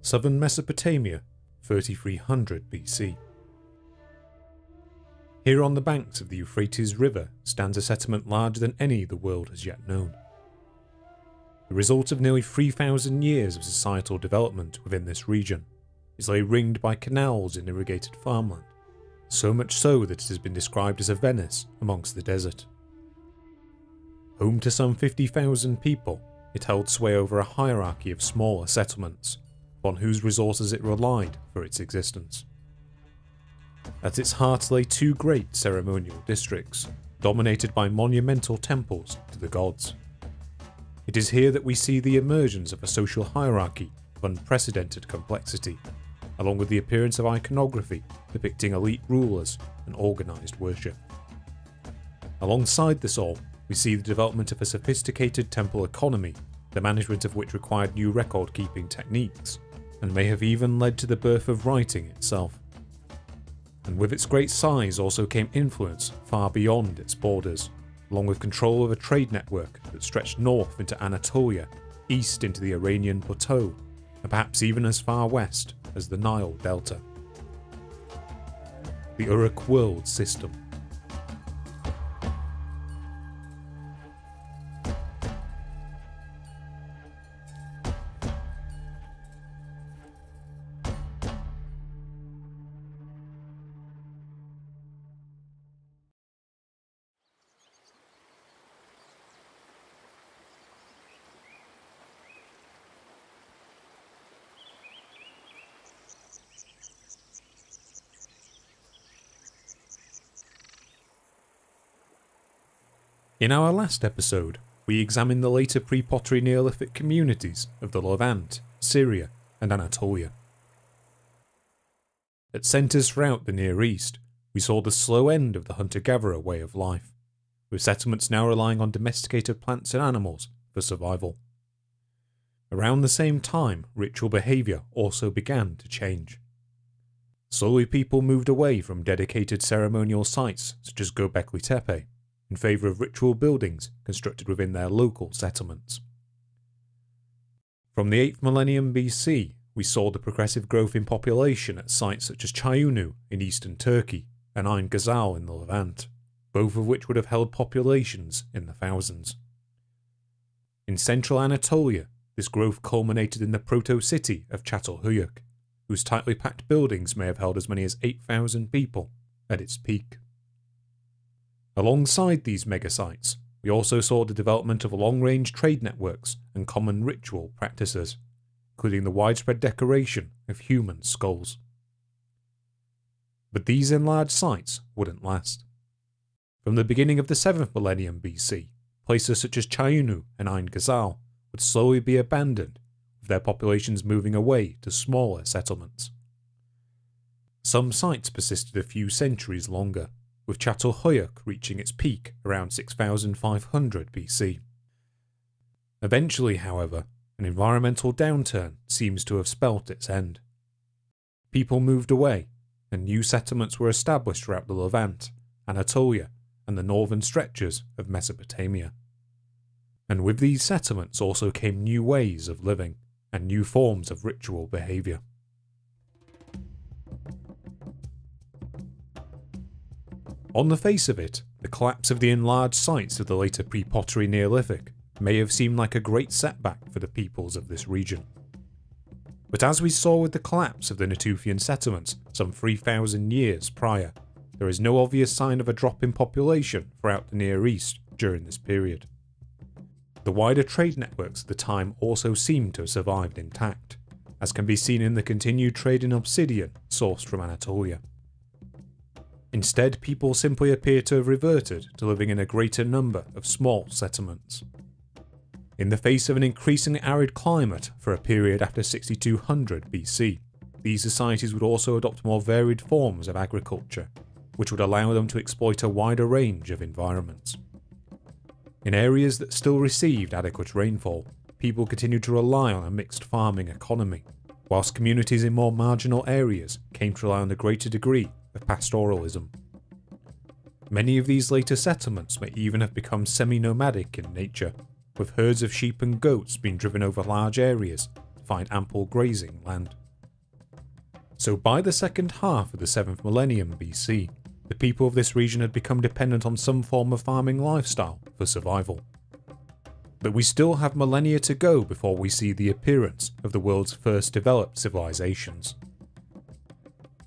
Southern Mesopotamia, 3300 BC. Here on the banks of the Euphrates River stands a settlement larger than any the world has yet known. The result of nearly 3,000 years of societal development within this region is lay ringed by canals and irrigated farmland, so much so that it has been described as a Venice amongst the desert. Home to some 50,000 people, it held sway over a hierarchy of smaller settlements, upon whose resources it relied for its existence. At its heart lay two great ceremonial districts, dominated by monumental temples to the gods. It is here that we see the emergence of a social hierarchy of unprecedented complexity, along with the appearance of iconography depicting elite rulers and organised worship. Alongside this all, we see the development of a sophisticated temple economy, the management of which required new record-keeping techniques, and may have even led to the birth of writing itself. And with its great size also came influence far beyond its borders, along with control of a trade network that stretched north into Anatolia, east into the Iranian plateau, and perhaps even as far west as the Nile Delta. The Uruk world system. In our last episode, we examined the later pre-pottery Neolithic communities of the Levant, Syria, and Anatolia. At centres throughout the Near East, we saw the slow end of the hunter-gatherer way of life, with settlements now relying on domesticated plants and animals for survival. Around the same time, ritual behaviour also began to change. Slowly people moved away from dedicated ceremonial sites such as Göbekli Tepe, in favour of ritual buildings constructed within their local settlements. From the 8th millennium BC, we saw the progressive growth in population at sites such as Cayunu in eastern Turkey and Ain Ghazal in the Levant, both of which would have held populations in the thousands. In central Anatolia, this growth culminated in the proto-city of Çatalhöyük, whose tightly packed buildings may have held as many as 8,000 people at its peak. Alongside these megasites, we also saw the development of long-range trade networks and common ritual practices, including the widespread decoration of human skulls. But these enlarged sites wouldn't last. From the beginning of the 7th millennium BC, places such as Cayunu and Ain Ghazal would slowly be abandoned, with their populations moving away to smaller settlements. Some sites persisted a few centuries longer, with Çatalhöyük reaching its peak around 6500 BC. Eventually, however, an environmental downturn seems to have spelt its end. People moved away, and new settlements were established throughout the Levant, Anatolia, and the northern stretches of Mesopotamia. And with these settlements also came new ways of living, and new forms of ritual behaviour. On the face of it, the collapse of the enlarged sites of the later pre-pottery Neolithic may have seemed like a great setback for the peoples of this region. But as we saw with the collapse of the Natufian settlements some 3,000 years prior, there is no obvious sign of a drop in population throughout the Near East during this period. The wider trade networks of the time also seem to have survived intact, as can be seen in the continued trade in obsidian sourced from Anatolia. Instead, people simply appear to have reverted to living in a greater number of small settlements. In the face of an increasingly arid climate for a period after 6200 BC, these societies would also adopt more varied forms of agriculture, which would allow them to exploit a wider range of environments. In areas that still received adequate rainfall, people continued to rely on a mixed farming economy, whilst communities in more marginal areas came to rely on a greater degree of pastoralism. Many of these later settlements may even have become semi-nomadic in nature, with herds of sheep and goats being driven over large areas to find ample grazing land. So by the second half of the 7th millennium BC, the people of this region had become dependent on some form of farming lifestyle for survival. But we still have millennia to go before we see the appearance of the world's first developed civilizations.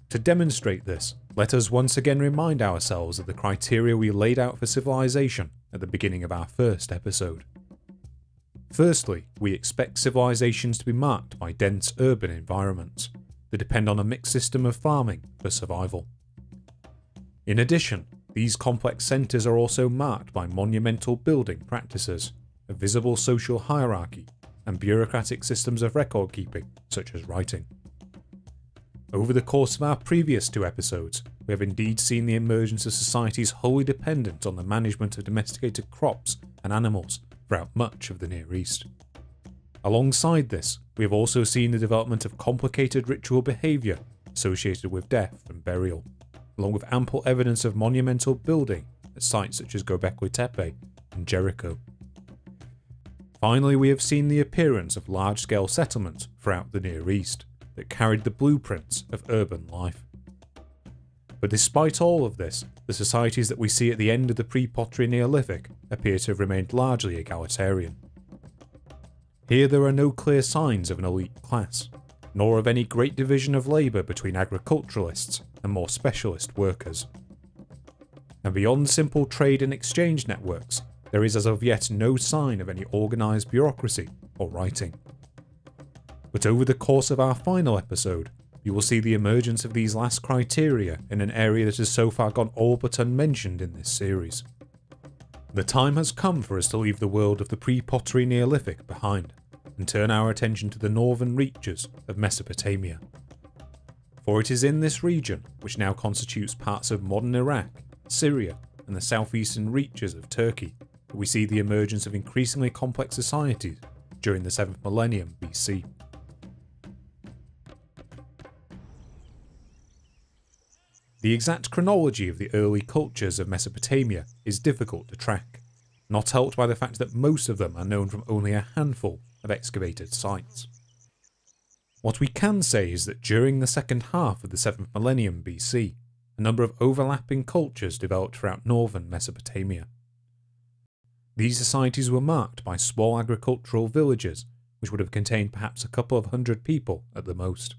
To demonstrate this, let us once again remind ourselves of the criteria we laid out for civilization at the beginning of our first episode. Firstly, we expect civilizations to be marked by dense urban environments that depend on a mixed system of farming for survival. In addition, these complex centres are also marked by monumental building practices, a visible social hierarchy, and bureaucratic systems of record keeping, such as writing. Over the course of our previous 2 episodes, we have indeed seen the emergence of societies wholly dependent on the management of domesticated crops and animals throughout much of the Near East. Alongside this, we have also seen the development of complicated ritual behaviour associated with death and burial, along with ample evidence of monumental building at sites such as Göbekli Tepe and Jericho. Finally, we have seen the appearance of large-scale settlements throughout the Near East that carried the blueprints of urban life. But despite all of this, the societies that we see at the end of the pre-pottery Neolithic appear to have remained largely egalitarian. Here there are no clear signs of an elite class, nor of any great division of labour between agriculturalists and more specialist workers. And beyond simple trade and exchange networks, there is as of yet no sign of any organised bureaucracy or writing. But over the course of our final episode, you will see the emergence of these last criteria in an area that has so far gone all but unmentioned in this series. The time has come for us to leave the world of the pre-pottery Neolithic behind and turn our attention to the northern reaches of Mesopotamia. For it is in this region, which now constitutes parts of modern Iraq, Syria, and the southeastern reaches of Turkey, that we see the emergence of increasingly complex societies during the 7th millennium BC. The exact chronology of the early cultures of Mesopotamia is difficult to track, not helped by the fact that most of them are known from only a handful of excavated sites. What we can say is that during the second half of the 7th millennium BC, a number of overlapping cultures developed throughout northern Mesopotamia. These societies were marked by small agricultural villages, which would have contained perhaps a couple of hundred people at the most.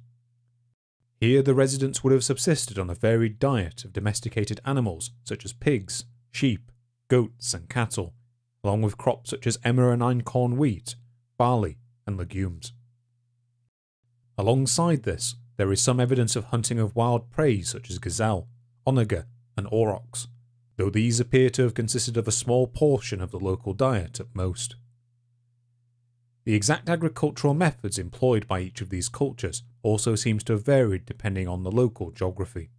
Here the residents would have subsisted on a varied diet of domesticated animals such as pigs, sheep, goats and cattle, along with crops such as emmer and einkorn wheat, barley and legumes. Alongside this, there is some evidence of hunting of wild prey such as gazelle, onager and aurochs, though these appear to have consisted of a small portion of the local diet at most. The exact agricultural methods employed by each of these cultures also seems to have varied depending on the local geography.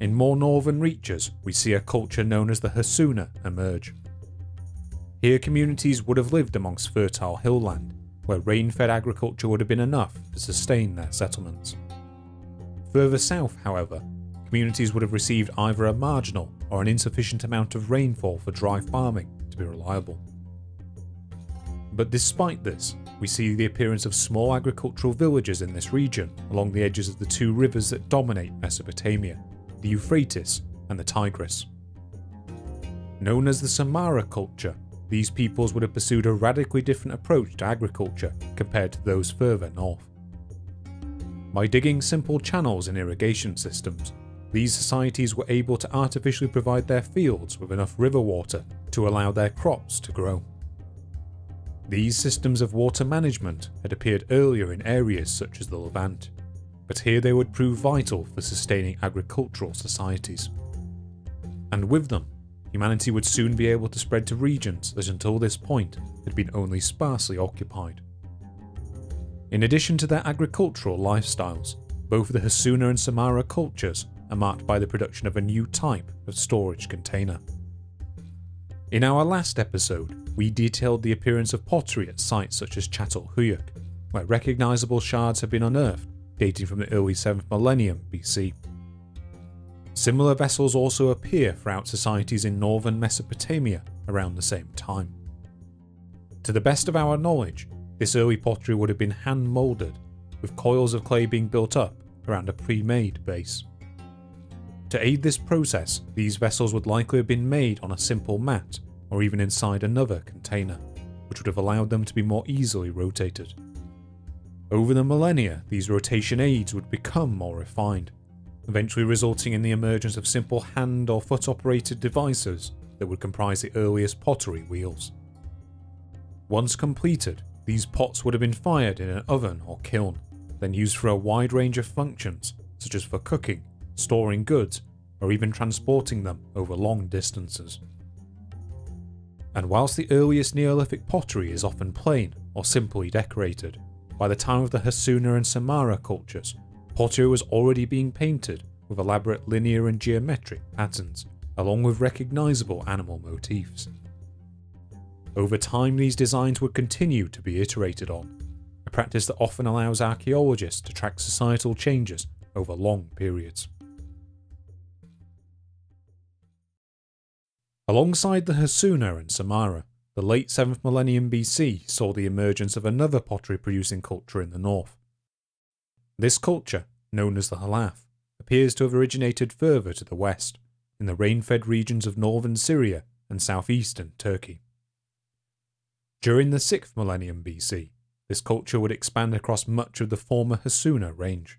In more northern reaches, we see a culture known as the Hassuna emerge. Here communities would have lived amongst fertile hillland, where rain-fed agriculture would have been enough to sustain their settlements. Further south, however, communities would have received either a marginal or an insufficient amount of rainfall for dry farming to be reliable. But despite this, we see the appearance of small agricultural villages in this region along the edges of the 2 rivers that dominate Mesopotamia, the Euphrates and the Tigris. Known as the Samara culture, these peoples would have pursued a radically different approach to agriculture compared to those further north. By digging simple channels in irrigation systems, these societies were able to artificially provide their fields with enough river water to allow their crops to grow. These systems of water management had appeared earlier in areas such as the Levant, but here they would prove vital for sustaining agricultural societies. And with them, humanity would soon be able to spread to regions that until this point had been only sparsely occupied. In addition to their agricultural lifestyles, both the Hassuna and Samara cultures are marked by the production of a new type of storage container. In our last episode, we detailed the appearance of pottery at sites such as Çatalhöyük, where recognisable shards have been unearthed dating from the early 7th millennium BC. Similar vessels also appear throughout societies in northern Mesopotamia around the same time. To the best of our knowledge, This early pottery would have been hand moulded, with coils of clay being built up around a pre-made base. To aid this process, these vessels would likely have been made on a simple mat or even inside another container, which would have allowed them to be more easily rotated. Over the millennia, these rotation aids would become more refined, eventually resulting in the emergence of simple hand or foot operated devices that would comprise the earliest pottery wheels. Once completed, these pots would have been fired in an oven or kiln, then used for a wide range of functions, such as for cooking, storing goods, or even transporting them over long distances. And whilst the earliest Neolithic pottery is often plain or simply decorated, by the time of the Hassuna and Samara cultures, pottery was already being painted with elaborate linear and geometric patterns, along with recognisable animal motifs. Over time, these designs would continue to be iterated on, a practice that often allows archaeologists to track societal changes over long periods. Alongside the Hassuna and Samara, the late 7th millennium BC saw the emergence of another pottery-producing culture in the north. This culture, known as the Halaf, appears to have originated further to the west, in the rain-fed regions of northern Syria and southeastern Turkey. During the 6th millennium BC, this culture would expand across much of the former Hassuna range.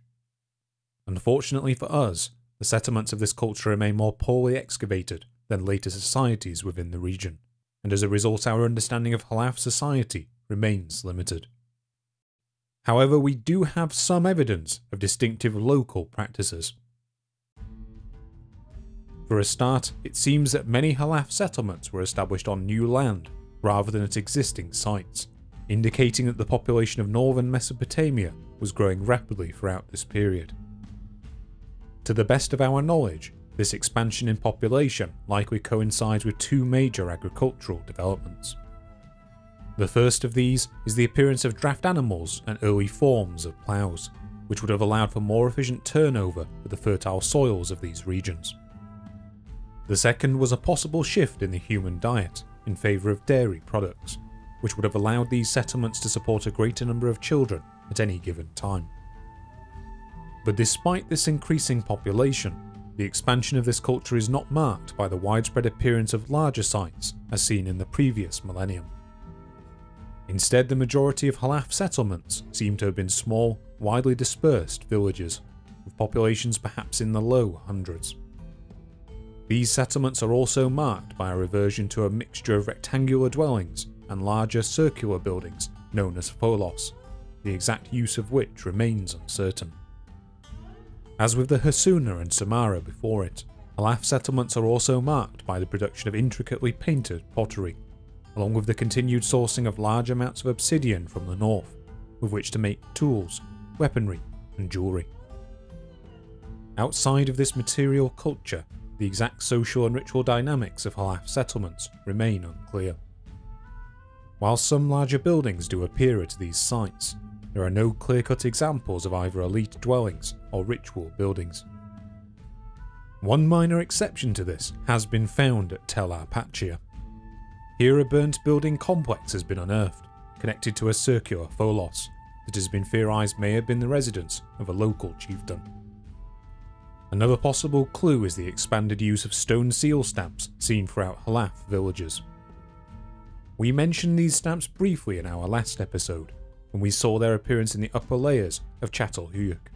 Unfortunately for us, the settlements of this culture remain more poorly excavated than later societies within the region, and as a result our understanding of Halaf society remains limited. However, we do have some evidence of distinctive local practices. For a start, it seems that many Halaf settlements were established on new land rather than at existing sites, indicating that the population of northern Mesopotamia was growing rapidly throughout this period. To the best of our knowledge, this expansion in population likely coincides with two major agricultural developments. The first of these is the appearance of draft animals and early forms of ploughs, which would have allowed for more efficient turnover of the fertile soils of these regions. The second was a possible shift in the human diet in favour of dairy products, which would have allowed these settlements to support a greater number of children at any given time. But despite this increasing population, the expansion of this culture is not marked by the widespread appearance of larger sites as seen in the previous millennium. Instead, the majority of Halaf settlements seem to have been small, widely dispersed villages, with populations perhaps in the low hundreds. These settlements are also marked by a reversion to a mixture of rectangular dwellings and larger circular buildings known as pholos, the exact use of which remains uncertain. As with the Hassuna and Samara before it, Halaf settlements are also marked by the production of intricately painted pottery, along with the continued sourcing of large amounts of obsidian from the north, with which to make tools, weaponry, and jewellery. Outside of this material culture, the exact social and ritual dynamics of Halaf settlements remain unclear. While some larger buildings do appear at these sites, there are no clear-cut examples of either elite dwellings or ritual buildings. One minor exception to this has been found at Tel Arpachia. Here a burnt building complex has been unearthed, connected to a circular pholos that has been theorised may have been the residence of a local chieftain. Another possible clue is the expanded use of stone seal stamps seen throughout Halaf villages. We mentioned these stamps briefly in our last episode, when we saw their appearance in the upper layers of Uruk.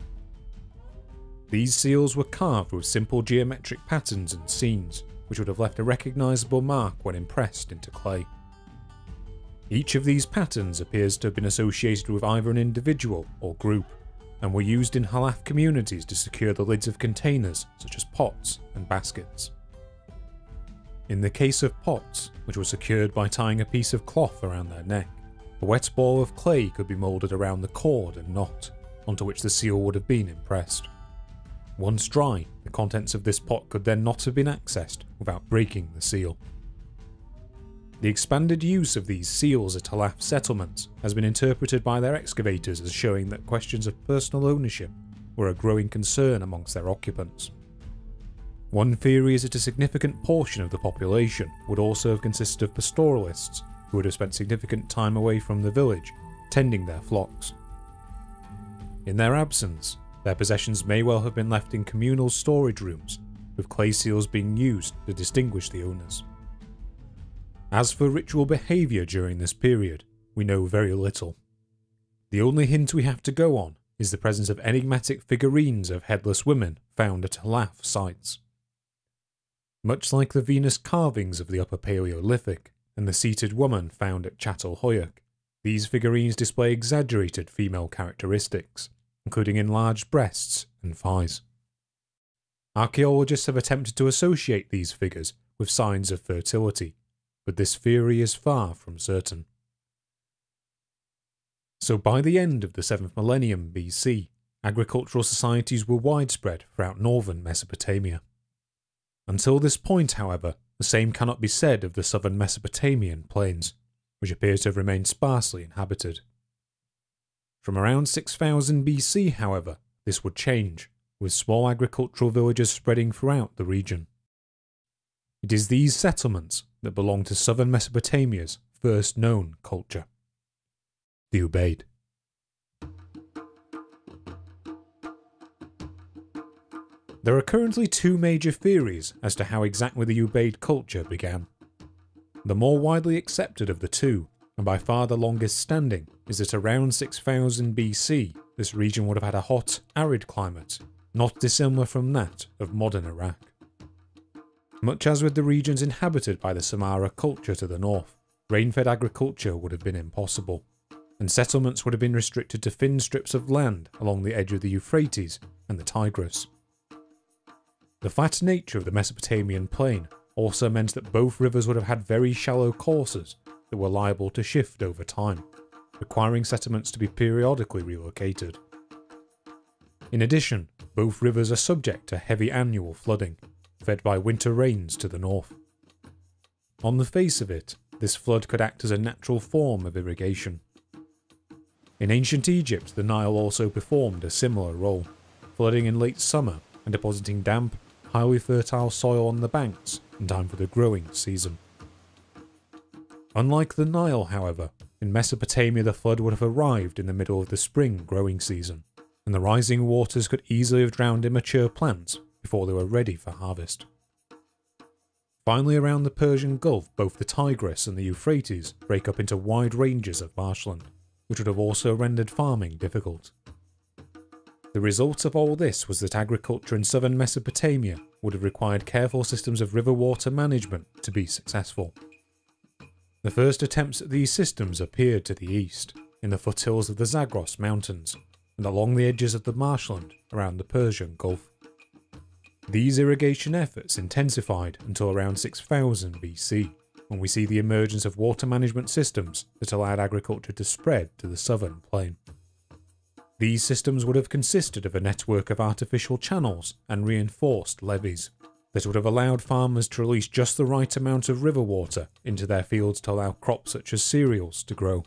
These seals were carved with simple geometric patterns and scenes, which would have left a recognisable mark when impressed into clay. Each of these patterns appears to have been associated with either an individual or group, and were used in Halaf communities to secure the lids of containers such as pots and baskets. In the case of pots, which were secured by tying a piece of cloth around their neck, a wet ball of clay could be moulded around the cord and knot, onto which the seal would have been impressed. Once dry, the contents of this pot could then not have been accessed without breaking the seal. The expanded use of these seals at Halaf settlements has been interpreted by their excavators as showing that questions of personal ownership were a growing concern amongst their occupants. One theory is that a significant portion of the population would also have consisted of pastoralists who would have spent significant time away from the village tending their flocks. In their absence, their possessions may well have been left in communal storage rooms, with clay seals being used to distinguish the owners. As for ritual behaviour during this period, we know very little. The only hint we have to go on is the presence of enigmatic figurines of headless women found at Halaf sites. Much like the Venus carvings of the Upper Paleolithic and the seated woman found at Çatalhöyük, these figurines display exaggerated female characteristics, including enlarged breasts and thighs. Archaeologists have attempted to associate these figures with signs of fertility, but this theory is far from certain. So by the end of the 7th millennium BC, agricultural societies were widespread throughout northern Mesopotamia. Until this point, however, the same cannot be said of the southern Mesopotamian plains, which appear to have remained sparsely inhabited. From around 6000 BC, however, this would change, with small agricultural villages spreading throughout the region. It is these settlements that belong to southern Mesopotamia's first known culture, the Ubaid. There are currently two major theories as to how exactly the Ubaid culture began. The more widely accepted of the two, and by far the longest standing, is that around 6000 BC this region would have had a hot, arid climate, not dissimilar from that of modern Iraq. Much as with the regions inhabited by the Samara culture to the north, rain-fed agriculture would have been impossible, and settlements would have been restricted to thin strips of land along the edge of the Euphrates and the Tigris. The flat nature of the Mesopotamian plain also meant that both rivers would have had very shallow courses that were liable to shift over time, requiring settlements to be periodically relocated. In addition, both rivers are subject to heavy annual flooding, fed by winter rains to the north. On the face of it, this flood could act as a natural form of irrigation. In ancient Egypt, the Nile also performed a similar role, flooding in late summer and depositing damp, highly fertile soil on the banks in time for the growing season. Unlike the Nile, however, in Mesopotamia the flood would have arrived in the middle of the spring growing season, and the rising waters could easily have drowned immature plants before they were ready for harvest. Finally, around the Persian Gulf, both the Tigris and the Euphrates break up into wide ranges of marshland, which would have also rendered farming difficult. The result of all this was that agriculture in southern Mesopotamia would have required careful systems of river water management to be successful. The first attempts at these systems appeared to the east, in the foothills of the Zagros Mountains, and along the edges of the marshland around the Persian Gulf. These irrigation efforts intensified until around 6000 BC, when we see the emergence of water management systems that allowed agriculture to spread to the southern plain. These systems would have consisted of a network of artificial channels and reinforced levees that would have allowed farmers to release just the right amount of river water into their fields to allow crops such as cereals to grow.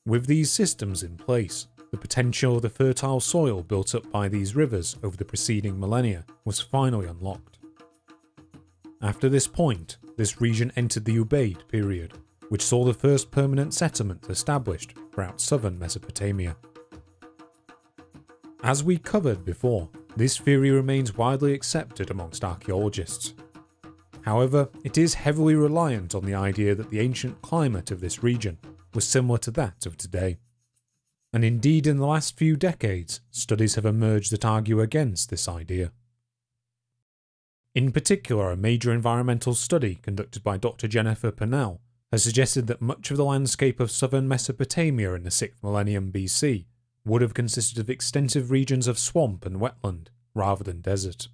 With these systems in place, the potential of the fertile soil built up by these rivers over the preceding millennia was finally unlocked. After this point, this region entered the Ubaid period, which saw the first permanent settlement established throughout southern Mesopotamia. As we covered before, this theory remains widely accepted amongst archaeologists. However, it is heavily reliant on the idea that the ancient climate of this region was similar to that of today. And indeed, in the last few decades, studies have emerged that argue against this idea. In particular, a major environmental study conducted by Dr. Jennifer Pennell has suggested that much of the landscape of southern Mesopotamia in the 6th millennium BC would have consisted of extensive regions of swamp and wetland, rather than desert.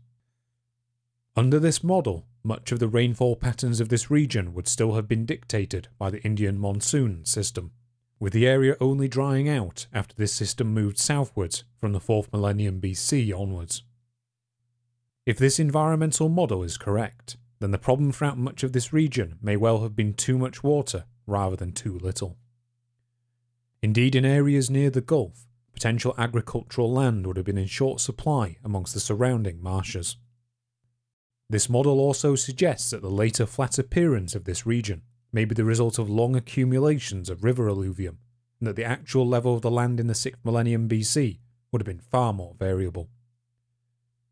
Under this model, much of the rainfall patterns of this region would still have been dictated by the Indian monsoon system, with the area only drying out after this system moved southwards from the 4th millennium BC onwards. If this environmental model is correct, then the problem throughout much of this region may well have been too much water rather than too little. Indeed, in areas near the Gulf, potential agricultural land would have been in short supply amongst the surrounding marshes. This model also suggests that the later flat appearance of this region may be the result of long accumulations of river alluvium and that the actual level of the land in the 6th millennium BC would have been far more variable.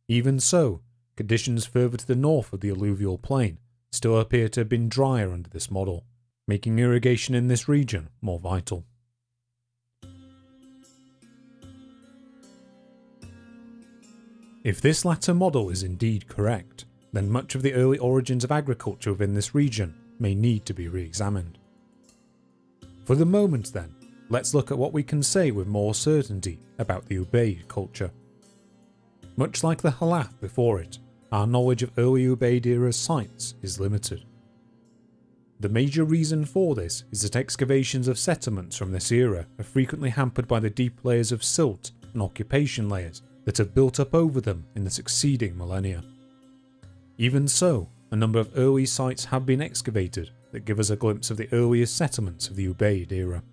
Even so, conditions further to the north of the alluvial plain still appear to have been drier under this model, making irrigation in this region more vital. If this latter model is indeed correct, then much of the early origins of agriculture within this region may need to be re-examined. For the moment then, let's look at what we can say with more certainty about the Ubaid culture. Much like the Halaf before it, our knowledge of early Ubaid era sites is limited. The major reason for this is that excavations of settlements from this era are frequently hampered by the deep layers of silt and occupation layers that have built up over them in the succeeding millennia. Even so, a number of early sites have been excavated that give us a glimpse of the earliest settlements of the Ubaid era.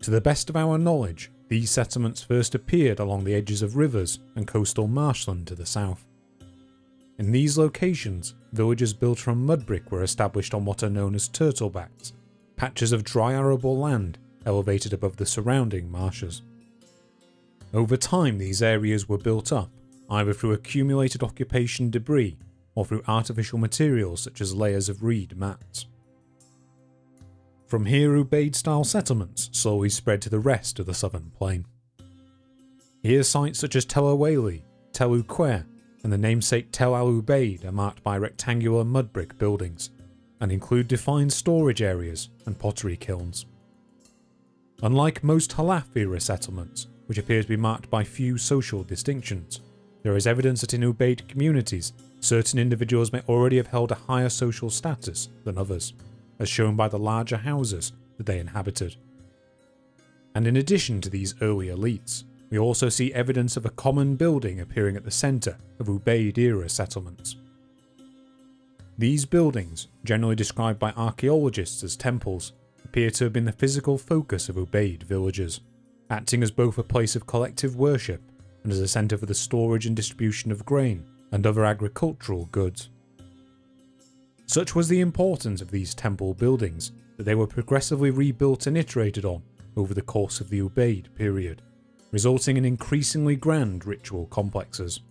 To the best of our knowledge, these settlements first appeared along the edges of rivers and coastal marshland to the south. In these locations, villages built from mud brick were established on what are known as turtlebacks, patches of dry arable land elevated above the surrounding marshes. Over time, these areas were built up, either through accumulated occupation debris or through artificial materials such as layers of reed mats. From here, Ubaid-style settlements slowly spread to the rest of the southern plain. Here, sites such as Tel Awali, Tel Uquare, and the namesake Tel al-Ubaid are marked by rectangular mud brick buildings, and include defined storage areas and pottery kilns. Unlike most Halaf-era settlements, which appear to be marked by few social distinctions, there is evidence that in Ubaid communities, certain individuals may already have held a higher social status than others, as shown by the larger houses that they inhabited. And in addition to these early elites, we also see evidence of a common building appearing at the centre of Ubaid-era settlements. These buildings, generally described by archaeologists as temples, appear to have been the physical focus of Ubaid villages, acting as both a place of collective worship and as a centre for the storage and distribution of grain and other agricultural goods. Such was the importance of these temple buildings that they were progressively rebuilt and iterated on over the course of the Ubaid period, resulting in increasingly grand ritual complexes.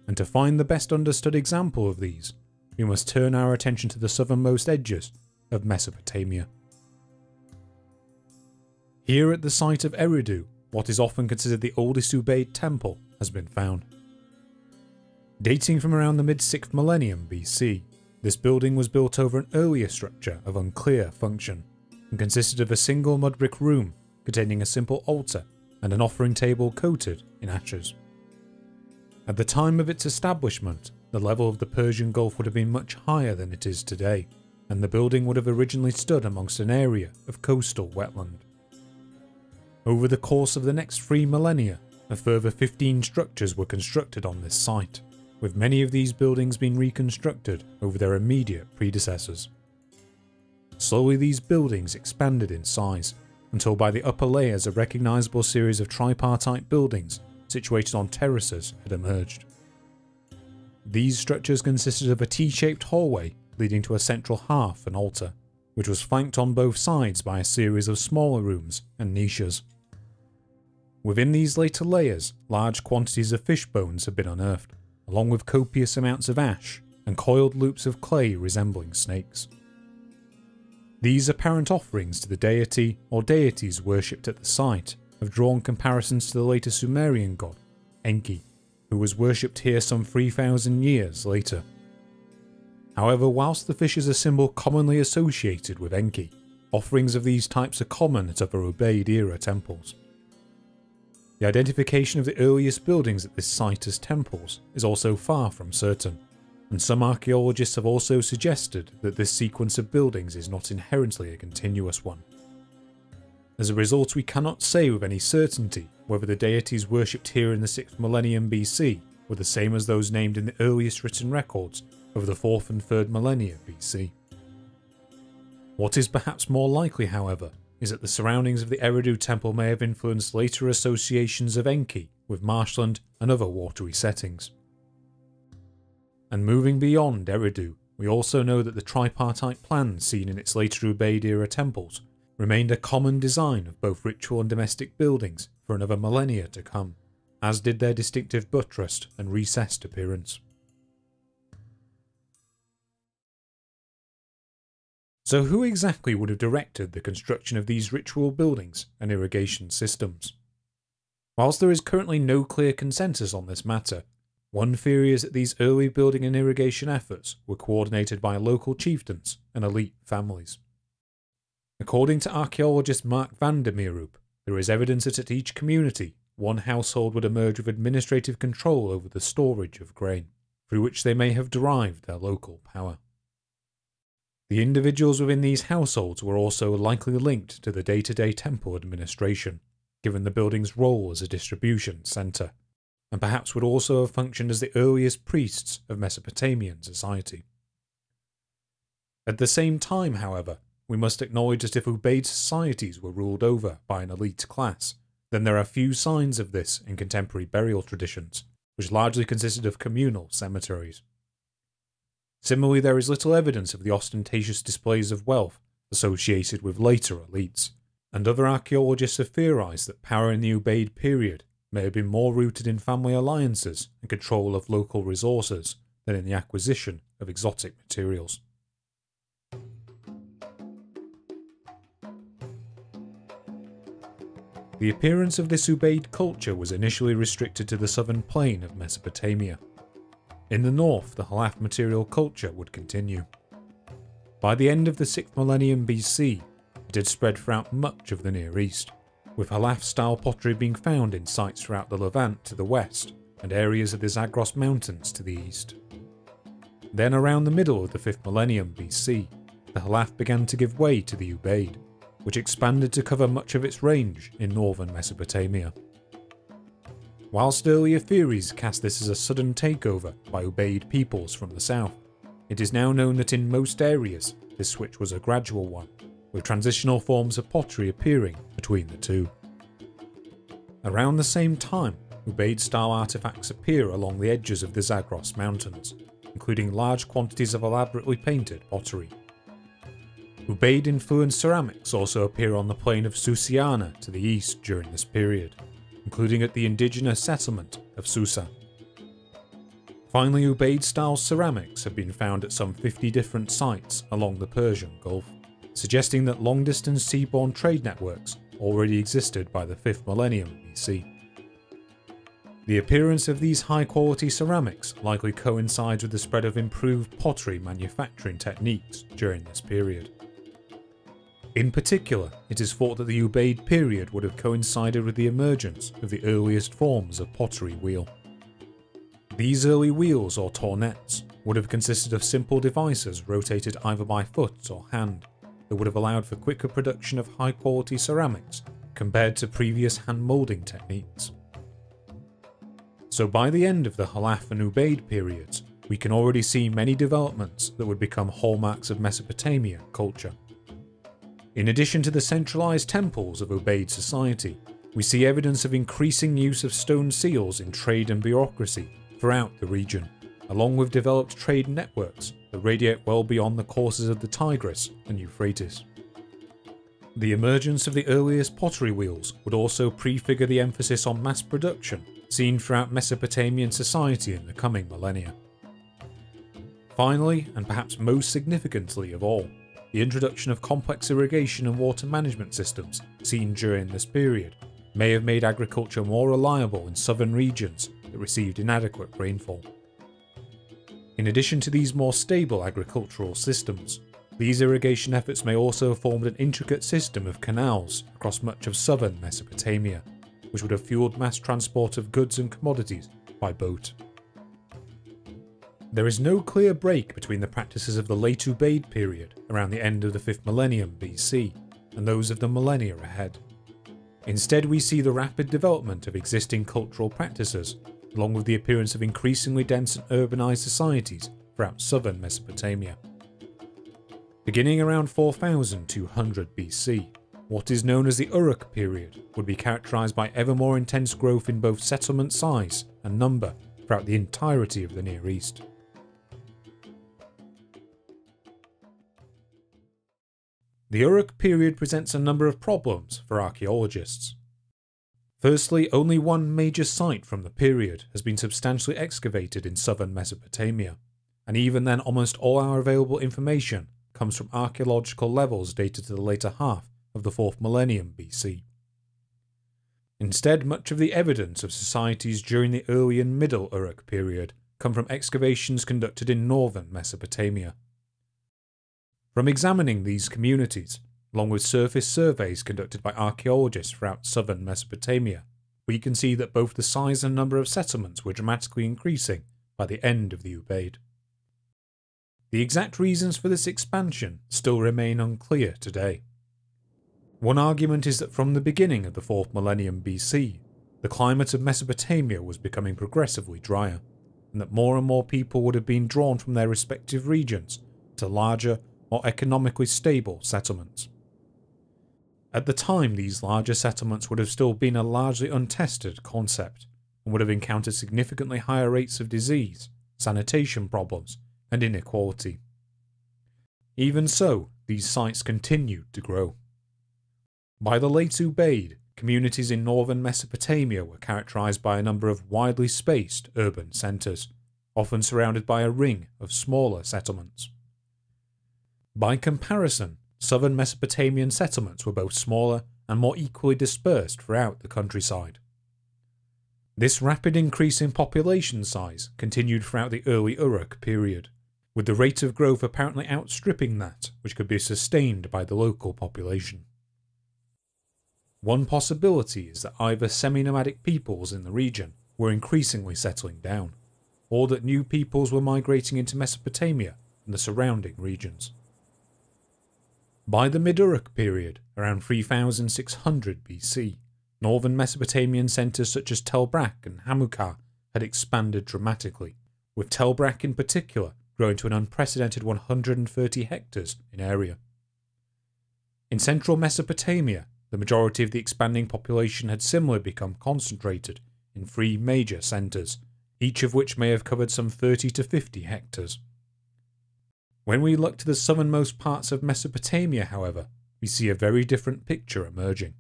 And to find the best understood example of these, we must turn our attention to the southernmost edges of Mesopotamia. Here at the site of Eridu, what is often considered the oldest Ubaid temple has been found. Dating from around the mid-6th millennium BC, this building was built over an earlier structure of unclear function, and consisted of a single mud brick room containing a simple altar and an offering table coated in ashes. At the time of its establishment, the level of the Persian Gulf would have been much higher than it is today, and the building would have originally stood amongst an area of coastal wetland. Over the course of the next 3 millennia, a further 15 structures were constructed on this site, with many of these buildings being reconstructed over their immediate predecessors. Slowly these buildings expanded in size, until by the upper layers a recognisable series of tripartite buildings situated on terraces had emerged. These structures consisted of a T-shaped hallway leading to a central hearth and altar, which was flanked on both sides by a series of smaller rooms and niches. Within these later layers, large quantities of fish bones had been unearthed, along with copious amounts of ash and coiled loops of clay resembling snakes. These apparent offerings to the deity or deities worshipped at the site have drawn comparisons to the later Sumerian god, Enki, who was worshipped here some 3,000 years later. However, whilst the fish is a symbol commonly associated with Enki, offerings of these types are common at other Ubaid-era temples. The identification of the earliest buildings at this site as temples is also far from certain, and some archaeologists have also suggested that this sequence of buildings is not inherently a continuous one. As a result, we cannot say with any certainty whether the deities worshipped here in the 6th millennium BC were the same as those named in the earliest written records of the 4th and 3rd millennia BC. What is perhaps more likely, however, is that the surroundings of the Eridu temple may have influenced later associations of Enki with marshland and other watery settings. And moving beyond Eridu, we also know that the tripartite plans seen in its later Ubaid-era temples remained a common design of both ritual and domestic buildings for another millennia to come, as did their distinctive buttressed and recessed appearance. So who exactly would have directed the construction of these ritual buildings and irrigation systems? Whilst there is currently no clear consensus on this matter, one theory is that these early building and irrigation efforts were coordinated by local chieftains and elite families. According to archaeologist Mark van der Meerup, there is evidence that at each community, one household would emerge with administrative control over the storage of grain, through which they may have derived their local power. The individuals within these households were also likely linked to the day-to-day temple administration, given the building's role as a distribution centre, and perhaps would also have functioned as the earliest priests of Mesopotamian society. At the same time, however, we must acknowledge that if ubaid societies were ruled over by an elite class, then there are few signs of this in contemporary burial traditions, which largely consisted of communal cemeteries. Similarly, there is little evidence of the ostentatious displays of wealth associated with later elites, and other archaeologists have theorised that power in the ubaid period may have been more rooted in family alliances and control of local resources than in the acquisition of exotic materials. The appearance of this ubaid culture was initially restricted to the southern plain of Mesopotamia. In the north, the Halaf material culture would continue. By the end of the 6th millennium BC, it had spread throughout much of the Near East, with Halaf-style pottery being found in sites throughout the Levant to the west and areas of the Zagros Mountains to the east. Then around the middle of the 5th millennium BC, the Halaf began to give way to the ubaid, which expanded to cover much of its range in northern Mesopotamia. Whilst earlier theories cast this as a sudden takeover by ubaid peoples from the south, it is now known that in most areas this switch was a gradual one, with transitional forms of pottery appearing between the two. Around the same time, ubaid-style artefacts appear along the edges of the Zagros Mountains, including large quantities of elaborately painted pottery. Ubaid-influenced ceramics also appear on the plain of Susiana to the east during this period, including at the indigenous settlement of Susa. Finally, ubaid-style ceramics have been found at some 50 different sites along the Persian Gulf, suggesting that long-distance seaborne trade networks already existed by the 5th millennium BC. The appearance of these high-quality ceramics likely coincides with the spread of improved pottery manufacturing techniques during this period. In particular, it is thought that the ubaid period would have coincided with the emergence of the earliest forms of pottery wheel. These early wheels, or tornettes, would have consisted of simple devices rotated either by foot or hand, that would have allowed for quicker production of high-quality ceramics compared to previous hand-moulding techniques. So by the end of the Halaf and ubaid periods, we can already see many developments that would become hallmarks of Mesopotamian culture. In addition to the centralised temples of ubaid society, we see evidence of increasing use of stone seals in trade and bureaucracy throughout the region, along with developed trade networks that radiate well beyond the courses of the Tigris and Euphrates. The emergence of the earliest pottery wheels would also prefigure the emphasis on mass production seen throughout Mesopotamian society in the coming millennia. Finally, and perhaps most significantly of all, the introduction of complex irrigation and water management systems seen during this period may have made agriculture more reliable in southern regions that received inadequate rainfall. In addition to these more stable agricultural systems, these irrigation efforts may also have formed an intricate system of canals across much of southern Mesopotamia, which would have fueled mass transport of goods and commodities by boat. There is no clear break between the practices of the late ubaid period around the end of the 5th millennium BC and those of the millennia ahead. Instead, we see the rapid development of existing cultural practices, along with the appearance of increasingly dense and urbanised societies throughout southern Mesopotamia. Beginning around 4200 BC, what is known as the Uruk period would be characterised by ever more intense growth in both settlement size and number throughout the entirety of the Near East. The Uruk period presents a number of problems for archaeologists. Firstly, only one major site from the period has been substantially excavated in southern Mesopotamia, and even then almost all our available information comes from archaeological levels dated to the later half of the 4th millennium BC. Instead, much of the evidence of societies during the early and middle Uruk period come from excavations conducted in northern Mesopotamia. From examining these communities, along with surface surveys conducted by archaeologists throughout southern Mesopotamia, we can see that both the size and number of settlements were dramatically increasing by the end of the ubaid. The exact reasons for this expansion still remain unclear today. One argument is that from the beginning of the 4th millennium BC, the climate of Mesopotamia was becoming progressively drier, and that more and more people would have been drawn from their respective regions to larger, more economically stable settlements. At the time, these larger settlements would have still been a largely untested concept, and would have encountered significantly higher rates of disease, sanitation problems, and inequality. Even so, these sites continued to grow. By the late Ubaid, communities in northern Mesopotamia were characterized by a number of widely spaced urban centers, often surrounded by a ring of smaller settlements. By comparison, southern Mesopotamian settlements were both smaller and more equally dispersed throughout the countryside. This rapid increase in population size continued throughout the early Uruk period, with the rate of growth apparently outstripping that which could be sustained by the local population. One possibility is that either semi-nomadic peoples in the region were increasingly settling down, or that new peoples were migrating into Mesopotamia and the surrounding regions. By the mid-Uruk period, around 3600 BC, northern Mesopotamian centres such as Tel Brak and Hamukar had expanded dramatically, with Tel Brak in particular growing to an unprecedented 130 hectares in area. In central Mesopotamia, the majority of the expanding population had similarly become concentrated in 3 major centres, each of which may have covered some 30 to 50 hectares. When we look to the southernmost parts of Mesopotamia, however, we see a very different picture emerging.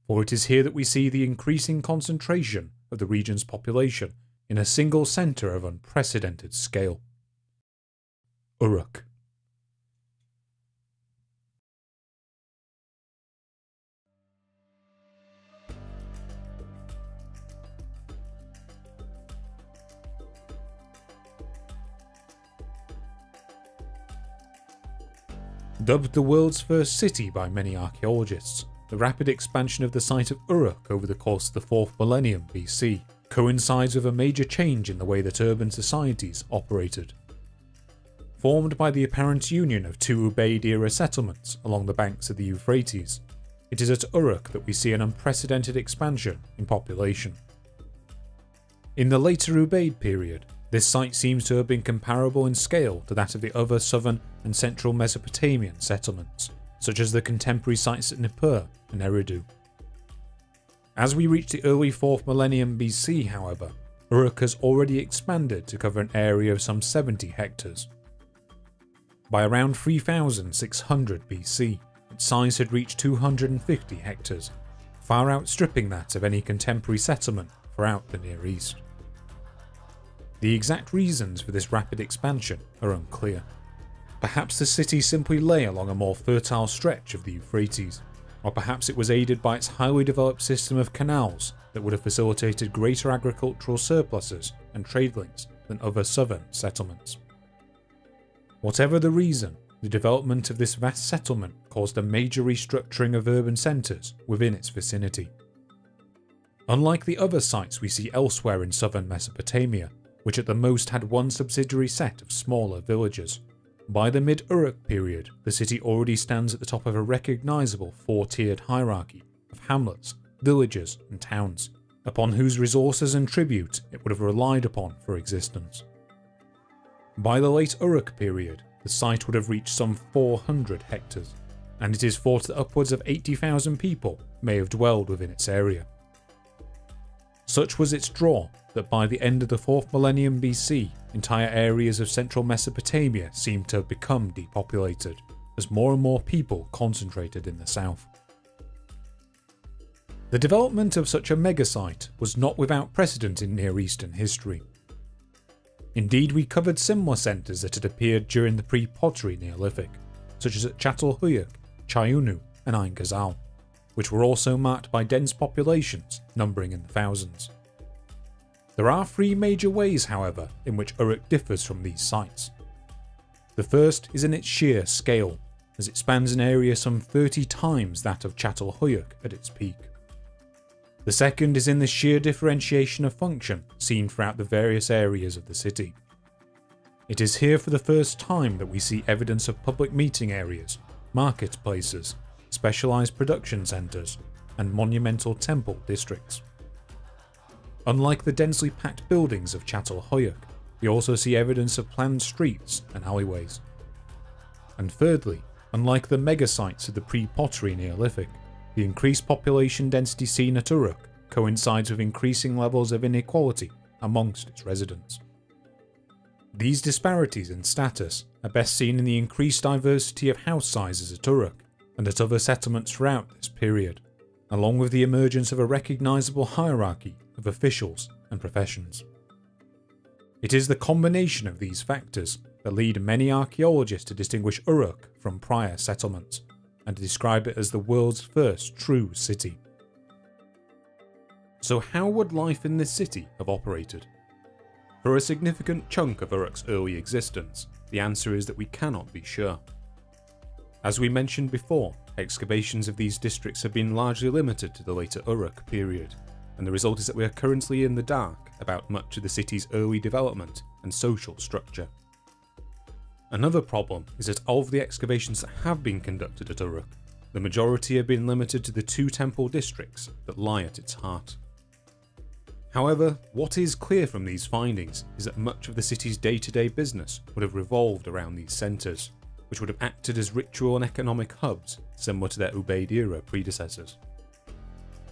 For it is here that we see the increasing concentration of the region's population in a single centre of unprecedented scale. Uruk. Dubbed the world's first city by many archaeologists, the rapid expansion of the site of Uruk over the course of the 4th millennium BC coincides with a major change in the way that urban societies operated. Formed by the apparent union of 2 Ubaid-era settlements along the banks of the Euphrates, it is at Uruk that we see an unprecedented expansion in population. In the later Ubaid period, this site seems to have been comparable in scale to that of the other southern and central Mesopotamian settlements, such as the contemporary sites at Nippur and Eridu. As we reach the early 4th millennium BC, however, Uruk has already expanded to cover an area of some 70 hectares. By around 3600 BC, its size had reached 250 hectares, far outstripping that of any contemporary settlement throughout the Near East. The exact reasons for this rapid expansion are unclear. Perhaps the city simply lay along a more fertile stretch of the Euphrates, or perhaps it was aided by its highly developed system of canals that would have facilitated greater agricultural surpluses and trade links than other southern settlements. Whatever the reason, the development of this vast settlement caused a major restructuring of urban centres within its vicinity. Unlike the other sites we see elsewhere in southern Mesopotamia, which at the most had one subsidiary set of smaller villages, by the mid-Uruk period, the city already stands at the top of a recognisable 4-tiered hierarchy of hamlets, villages and towns, upon whose resources and tribute it would have relied upon for existence. By the late Uruk period, the site would have reached some 400 hectares, and it is thought that upwards of 80,000 people may have dwelled within its area. Such was its draw that by the end of the 4th millennium BC, entire areas of central Mesopotamia seemed to have become depopulated, as more and more people concentrated in the south. The development of such a megasite was not without precedent in Near Eastern history. Indeed, we covered similar centres that had appeared during the pre-pottery Neolithic, such as at Çatalhöyük, Çayunu and Ain Ghazal, which were also marked by dense populations numbering in the thousands. There are three major ways, however, in which Uruk differs from these sites. The first is in its sheer scale, as it spans an area some 30 times that of Çatalhöyük at its peak. The second is in the sheer differentiation of function seen throughout the various areas of the city. It is here for the first time that we see evidence of public meeting areas, marketplaces, specialised production centres, and monumental temple districts. Unlike the densely packed buildings of Çatalhöyük, we also see evidence of planned streets and alleyways. And thirdly, unlike the megasites of the pre-pottery Neolithic, the increased population density seen at Uruk coincides with increasing levels of inequality amongst its residents. These disparities in status are best seen in the increased diversity of house sizes at Uruk and at other settlements throughout this period, along with the emergence of a recognisable hierarchy of officials and professions. It is the combination of these factors that lead many archaeologists to distinguish Uruk from prior settlements, and to describe it as the world's first true city. So how would life in this city have operated? For a significant chunk of Uruk's early existence, the answer is that we cannot be sure. As we mentioned before, excavations of these districts have been largely limited to the later Uruk period, and the result is that we are currently in the dark about much of the city's early development and social structure. Another problem is that of the excavations that have been conducted at Uruk, the majority have been limited to the two temple districts that lie at its heart. However, what is clear from these findings is that much of the city's day-to-day business would have revolved around these centres, which would have acted as ritual and economic hubs similar to their Ubaid era predecessors.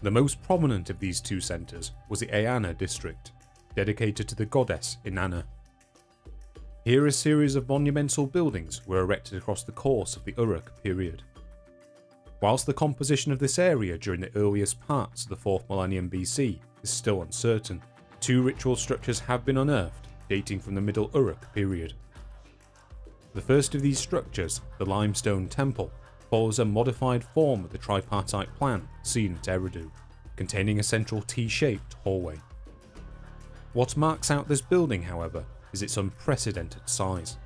The most prominent of these two centres was the Eanna district, dedicated to the goddess Inanna. Here a series of monumental buildings were erected across the course of the Uruk period. Whilst the composition of this area during the earliest parts of the 4th millennium BC is still uncertain, two ritual structures have been unearthed dating from the Middle Uruk period. The first of these structures, the limestone temple, follows a modified form of the tripartite plan seen at Eridu, containing a central T-shaped hallway. What marks out this building, however, is its unprecedented size.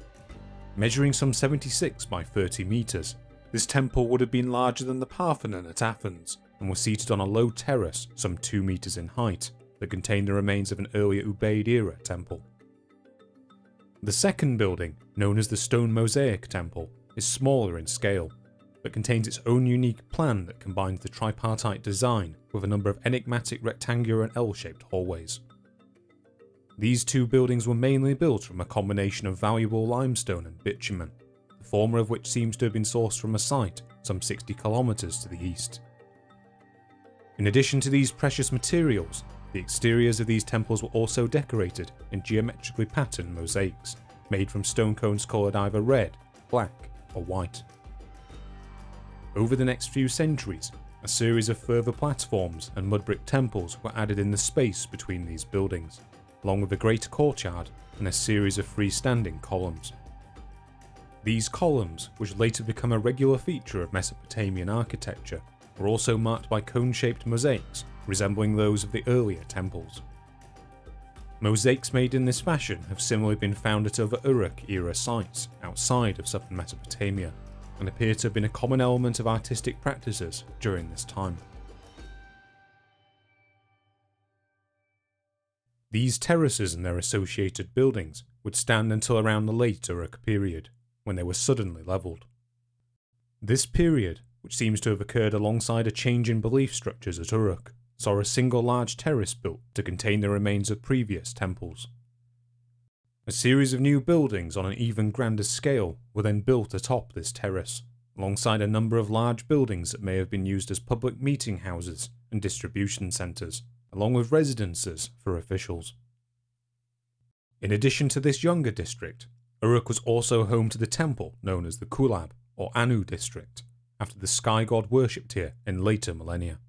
Measuring some 76 by 30 metres, this temple would have been larger than the Parthenon at Athens and was seated on a low terrace some 2 metres in height that contained the remains of an earlier Ubaid era temple. The second building, known as the Stone Mosaic Temple, is smaller in scale, but contains its own unique plan that combines the tripartite design with a number of enigmatic rectangular and L-shaped hallways. These two buildings were mainly built from a combination of valuable limestone and bitumen, the former of which seems to have been sourced from a site some 60 kilometres to the east. In addition to these precious materials, the exteriors of these temples were also decorated in geometrically patterned mosaics, made from stone cones coloured either red, black or white. Over the next few centuries, a series of further platforms and mud brick temples were added in the space between these buildings, along with a great courtyard and a series of freestanding columns. These columns, which later become a regular feature of Mesopotamian architecture, were also marked by cone-shaped mosaics resembling those of the earlier temples. Mosaics made in this fashion have similarly been found at other Uruk-era sites outside of southern Mesopotamia, and appear to have been a common element of artistic practices during this time. These terraces and their associated buildings would stand until around the late Uruk period, when they were suddenly levelled. This period, which seems to have occurred alongside a change in belief structures at Uruk, saw a single large terrace built to contain the remains of previous temples. A series of new buildings on an even grander scale were then built atop this terrace, alongside a number of large buildings that may have been used as public meeting houses and distribution centres, along with residences for officials. In addition to this younger district, Uruk was also home to the temple known as the Kulab, or Anu district, after the sky god worshipped here in later millennia.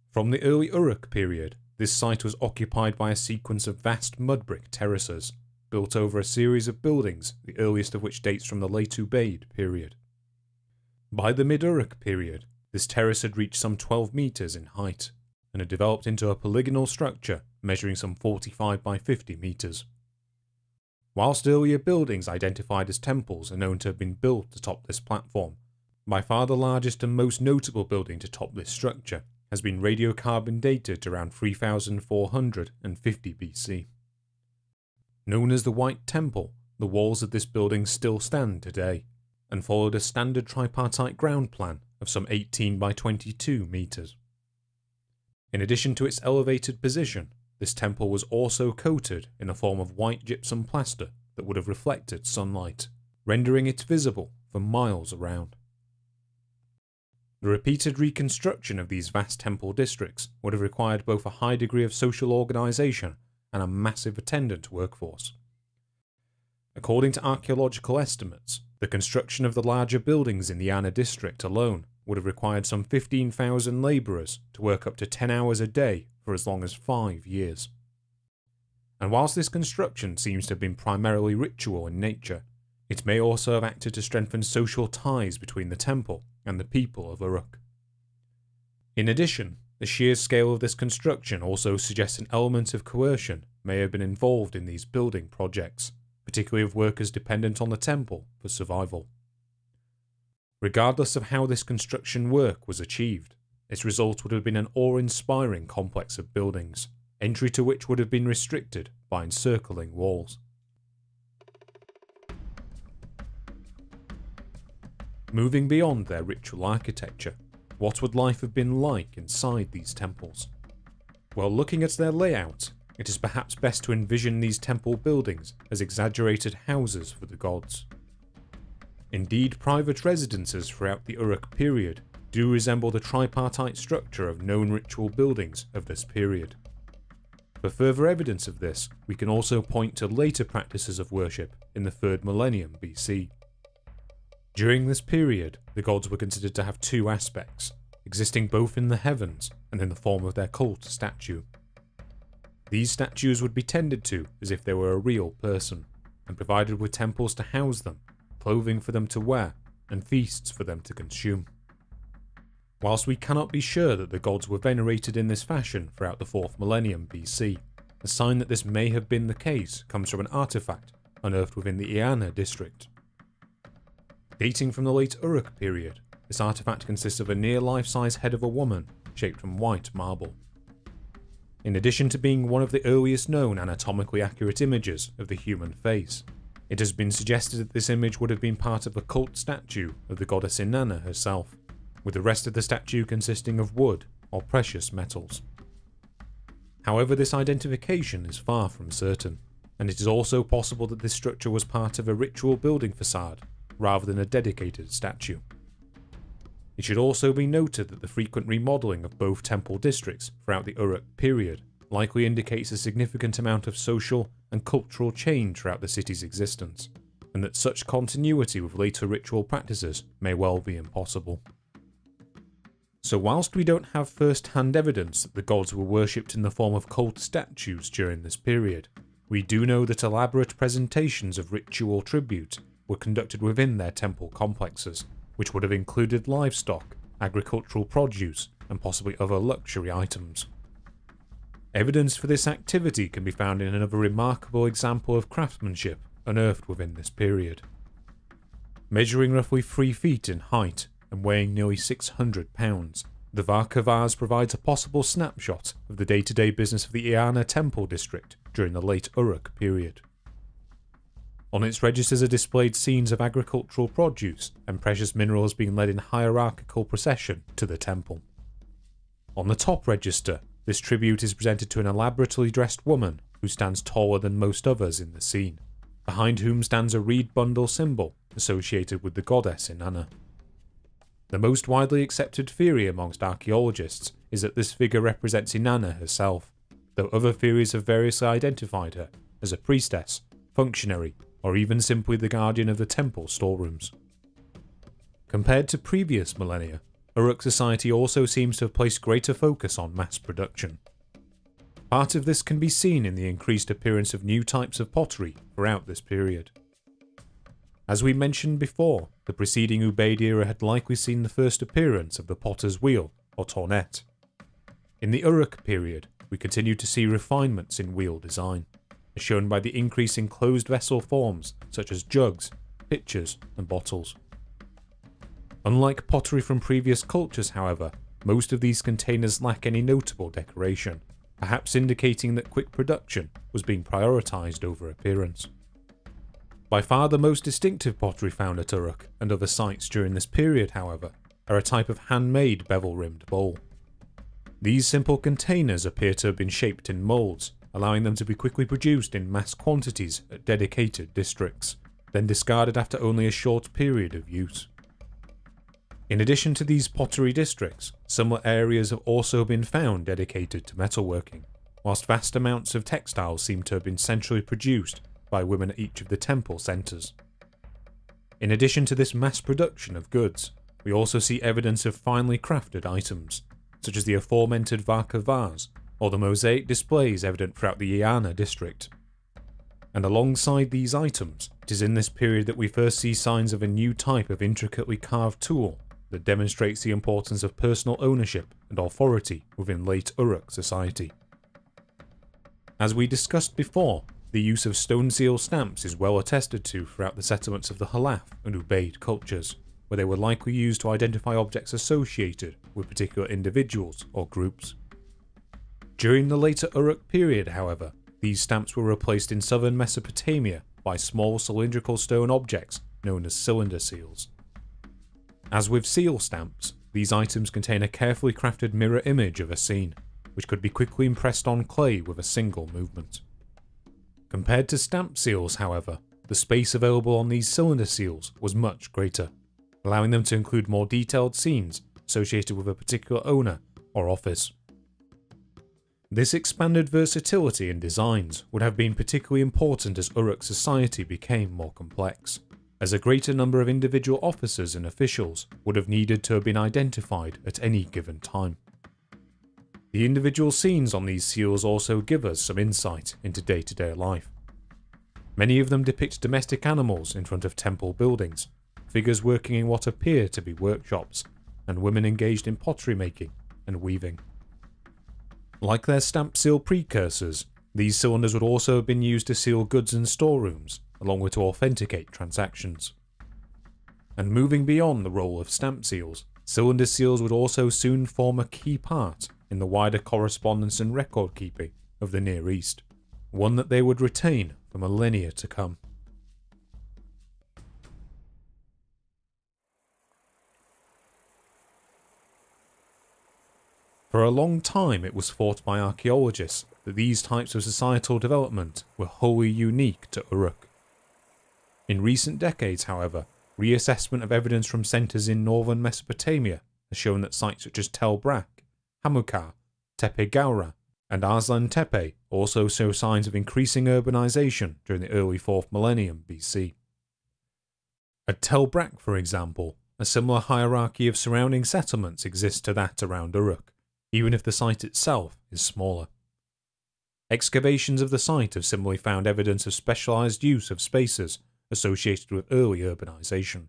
From the early Uruk period, this site was occupied by a sequence of vast mud brick terraces, built over a series of buildings, the earliest of which dates from the late Ubaid period. By the mid-Uruk period, this terrace had reached some 12 metres in height, and had developed into a polygonal structure measuring some 45 by 50 metres. Whilst earlier buildings identified as temples are known to have been built atop this platform, by far the largest and most notable building to top this structure has been radiocarbon dated around 3450 BC. Known as the White Temple, the walls of this building still stand today, and followed a standard tripartite ground plan of some 18 by 22 metres. In addition to its elevated position, this temple was also coated in a form of white gypsum plaster that would have reflected sunlight, rendering it visible for miles around. The repeated reconstruction of these vast temple districts would have required both a high degree of social organisation and a massive attendant workforce. According to archaeological estimates, the construction of the larger buildings in the Ana district alone would have required some 15,000 labourers to work up to 10 hours a day for as long as 5 years. And whilst this construction seems to have been primarily ritual in nature, it may also have acted to strengthen social ties between the temple and the people of Uruk. In addition, the sheer scale of this construction also suggests an element of coercion may have been involved in these building projects, particularly of workers dependent on the temple for survival. Regardless of how this construction work was achieved, its result would have been an awe-inspiring complex of buildings, entry to which would have been restricted by encircling walls. Moving beyond their ritual architecture, what would life have been like inside these temples? Well, looking at their layout, it is perhaps best to envision these temple buildings as exaggerated houses for the gods. Indeed, private residences throughout the Uruk period do resemble the tripartite structure of known ritual buildings of this period. For further evidence of this, we can also point to later practices of worship in the 3rd millennium BC. During this period, the gods were considered to have two aspects, existing both in the heavens and in the form of their cult statue. These statues would be tended to as if they were a real person, and provided with temples to house them, clothing for them to wear, and feasts for them to consume. Whilst we cannot be sure that the gods were venerated in this fashion throughout the 4th millennium BC, a sign that this may have been the case comes from an artifact unearthed within the Eana district. Dating from the late Uruk period, this artifact consists of a near life-size head of a woman shaped from white marble. In addition to being one of the earliest known anatomically accurate images of the human face, it has been suggested that this image would have been part of a cult statue of the goddess Inanna herself, with the rest of the statue consisting of wood or precious metals. However, this identification is far from certain, and it is also possible that this structure was part of a ritual building facade rather than a dedicated statue. It should also be noted that the frequent remodelling of both temple districts throughout the Uruk period likely indicates a significant amount of social and cultural change throughout the city's existence, and that such continuity with later ritual practices may well be impossible. So whilst we don't have first-hand evidence that the gods were worshipped in the form of cult statues during this period, we do know that elaborate presentations of ritual tribute were conducted within their temple complexes, which would have included livestock, agricultural produce, and possibly other luxury items. Evidence for this activity can be found in another remarkable example of craftsmanship unearthed within this period. Measuring roughly 3 feet in height and weighing nearly 600 pounds, the Varka vase provides a possible snapshot of the day-to-day business of the Eana temple district during the late Uruk period. On its registers are displayed scenes of agricultural produce and precious minerals being led in hierarchical procession to the temple. On the top register, this tribute is presented to an elaborately dressed woman who stands taller than most others in the scene, behind whom stands a reed bundle symbol associated with the goddess Inanna. The most widely accepted theory amongst archaeologists is that this figure represents Inanna herself, though other theories have variously identified her as a priestess, functionary, or even simply the guardian of the temple storerooms. Compared to previous millennia, Uruk society also seems to have placed greater focus on mass production. Part of this can be seen in the increased appearance of new types of pottery throughout this period. As we mentioned before, the preceding Ubaid era had likely seen the first appearance of the potter's wheel, or tornet. In the Uruk period, we continued to see refinements in wheel design, as shown by the increase in closed vessel forms such as jugs, pitchers, and bottles. Unlike pottery from previous cultures, however, most of these containers lack any notable decoration, perhaps indicating that quick production was being prioritised over appearance. By far the most distinctive pottery found at Uruk and other sites during this period, however, are a type of handmade bevel-rimmed bowl. These simple containers appear to have been shaped in moulds, allowing them to be quickly produced in mass quantities at dedicated districts, then discarded after only a short period of use. In addition to these pottery districts, similar areas have also been found dedicated to metalworking, whilst vast amounts of textiles seem to have been centrally produced by women at each of the temple centres. In addition to this mass production of goods, we also see evidence of finely crafted items, such as the aforementioned Varka vase, or the mosaic displays evident throughout the Iana district. And alongside these items, it is in this period that we first see signs of a new type of intricately carved tool that demonstrates the importance of personal ownership and authority within late Uruk society. As we discussed before, the use of stone seal stamps is well attested to throughout the settlements of the Halaf and Ubaid cultures, where they were likely used to identify objects associated with particular individuals or groups. During the later Uruk period, however, these stamps were replaced in southern Mesopotamia by small cylindrical stone objects known as cylinder seals. As with seal stamps, these items contain a carefully crafted mirror image of a scene, which could be quickly impressed on clay with a single movement. Compared to stamp seals, however, the space available on these cylinder seals was much greater, allowing them to include more detailed scenes associated with a particular owner or office. This expanded versatility in designs would have been particularly important as Uruk society became more complex, as a greater number of individual officers and officials would have needed to have been identified at any given time. The individual scenes on these seals also give us some insight into day-to-day life. Many of them depict domestic animals in front of temple buildings, figures working in what appear to be workshops, and women engaged in pottery making and weaving. Like their stamp seal precursors, these cylinders would also have been used to seal goods in storerooms, along with to authenticate transactions. And moving beyond the role of stamp seals, cylinder seals would also soon form a key part in the wider correspondence and record keeping of the Near East, one that they would retain for millennia to come. For a long time it was thought by archaeologists that these types of societal development were wholly unique to Uruk. In recent decades, however, reassessment of evidence from centres in northern Mesopotamia has shown that sites such as Tel Brak, Hamukar, Tepe Gawra, and Arslan Tepe also show signs of increasing urbanisation during the early 4th millennium BC. At Tel Brak, for example, a similar hierarchy of surrounding settlements exists to that around Uruk, even if the site itself is smaller. Excavations of the site have similarly found evidence of specialised use of spaces associated with early urbanisation.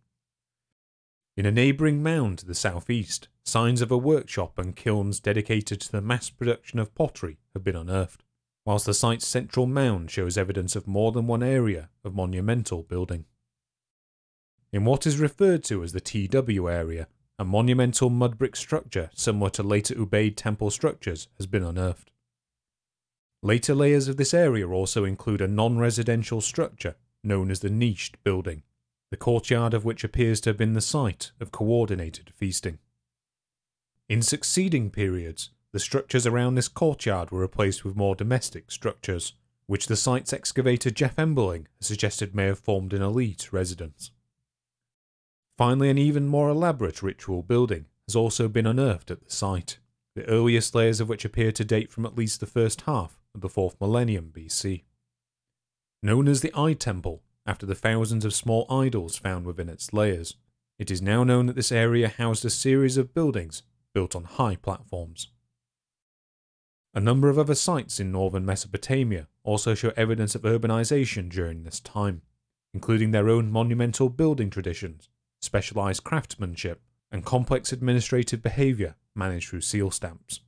In a neighbouring mound to the southeast, signs of a workshop and kilns dedicated to the mass production of pottery have been unearthed, whilst the site's central mound shows evidence of more than one area of monumental building. In what is referred to as the TW area, a monumental mud brick structure similar to later Ubaid temple structures has been unearthed. Later layers of this area also include a non-residential structure known as the niched building, the courtyard of which appears to have been the site of coordinated feasting. In succeeding periods, the structures around this courtyard were replaced with more domestic structures, which the site's excavator Jeff Emberling has suggested may have formed an elite residence. Finally, an even more elaborate ritual building has also been unearthed at the site, the earliest layers of which appear to date from at least the first half of the 4th millennium BC. Known as the Eye Temple, after the thousands of small idols found within its layers, It is now known that this area housed a series of buildings built on high platforms. A number of other sites in northern Mesopotamia also show evidence of urbanization during this time, including their own monumental building traditions, specialized craftsmanship, and complex administrative behavior managed through seal stamps.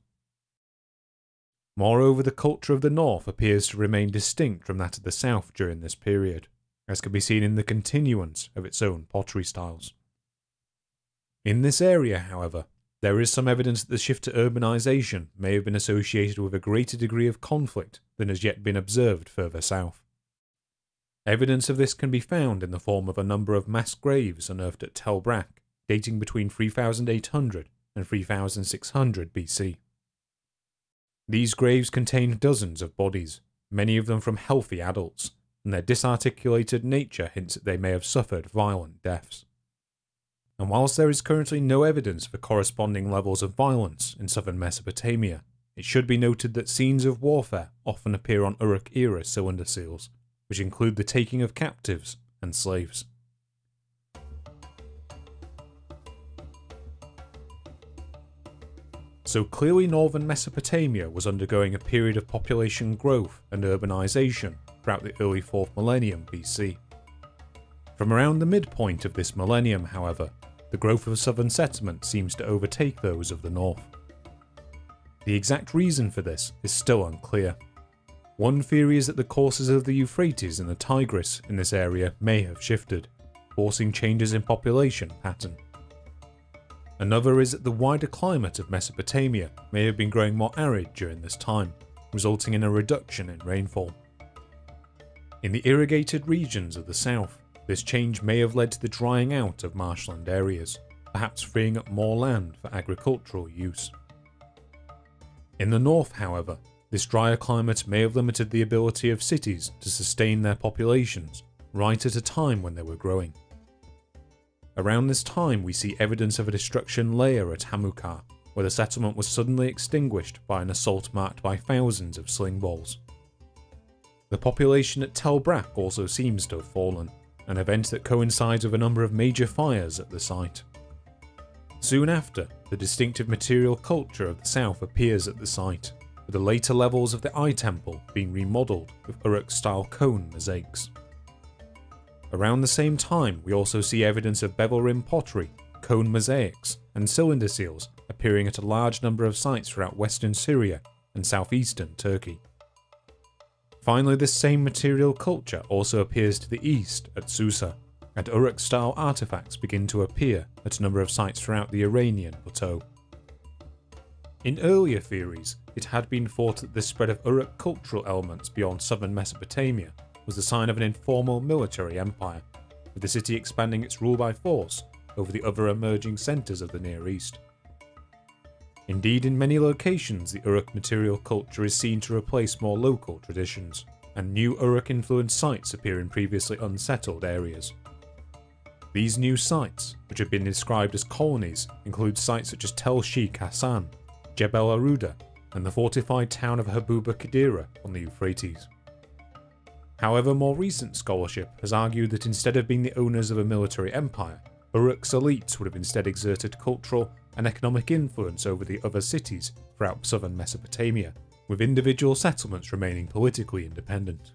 Moreover, the culture of the north appears to remain distinct from that of the south during this period, as can be seen in the continuance of its own pottery styles. In this area, however, there is some evidence that the shift to urbanization may have been associated with a greater degree of conflict than has yet been observed further south. Evidence of this can be found in the form of a number of mass graves unearthed at Tel Brak, dating between 3800 and 3600 BC. These graves contain dozens of bodies, many of them from healthy adults, and their disarticulated nature hints that they may have suffered violent deaths. And whilst there is currently no evidence for corresponding levels of violence in southern Mesopotamia, it should be noted that scenes of warfare often appear on Uruk-era cylinder seals, which include the taking of captives and slaves. So clearly northern Mesopotamia was undergoing a period of population growth and urbanization throughout the early 4th millennium BC. From around the midpoint of this millennium, however, the growth of southern settlement seems to overtake those of the north. The exact reason for this is still unclear. One theory is that the courses of the Euphrates and the Tigris in this area may have shifted, forcing changes in population pattern. Another is that the wider climate of Mesopotamia may have been growing more arid during this time, resulting in a reduction in rainfall. In the irrigated regions of the south, this change may have led to the drying out of marshland areas, perhaps freeing up more land for agricultural use. In the north, however, this drier climate may have limited the ability of cities to sustain their populations right at a time when they were growing. Around this time we see evidence of a destruction layer at Hamukar, where the settlement was suddenly extinguished by an assault marked by thousands of sling balls. The population at Tel Brak also seems to have fallen, an event that coincides with a number of major fires at the site. Soon after, the distinctive material culture of the south appears at the site, with the later levels of the Eye Temple being remodelled with Uruk-style cone mosaics. Around the same time, we also see evidence of bevel rim pottery, cone mosaics, and cylinder seals appearing at a large number of sites throughout western Syria and southeastern Turkey. Finally, this same material culture also appears to the east at Susa, and Uruk-style artifacts begin to appear at a number of sites throughout the Iranian plateau. In earlier theories, it had been thought that the spread of Uruk cultural elements beyond southern Mesopotamia was the sign of an informal military empire, with the city expanding its rule by force over the other emerging centres of the Near East. Indeed, in many locations the Uruk material culture is seen to replace more local traditions, and new Uruk-influenced sites appear in previously unsettled areas. These new sites, which have been described as colonies, include sites such as Tel Sheikh Hassan, Jebel Aruda, and the fortified town of Habuba Qadira on the Euphrates. However, more recent scholarship has argued that instead of being the owners of a military empire, Uruk's elites would have instead exerted cultural and economic influence over the other cities throughout southern Mesopotamia, with individual settlements remaining politically independent.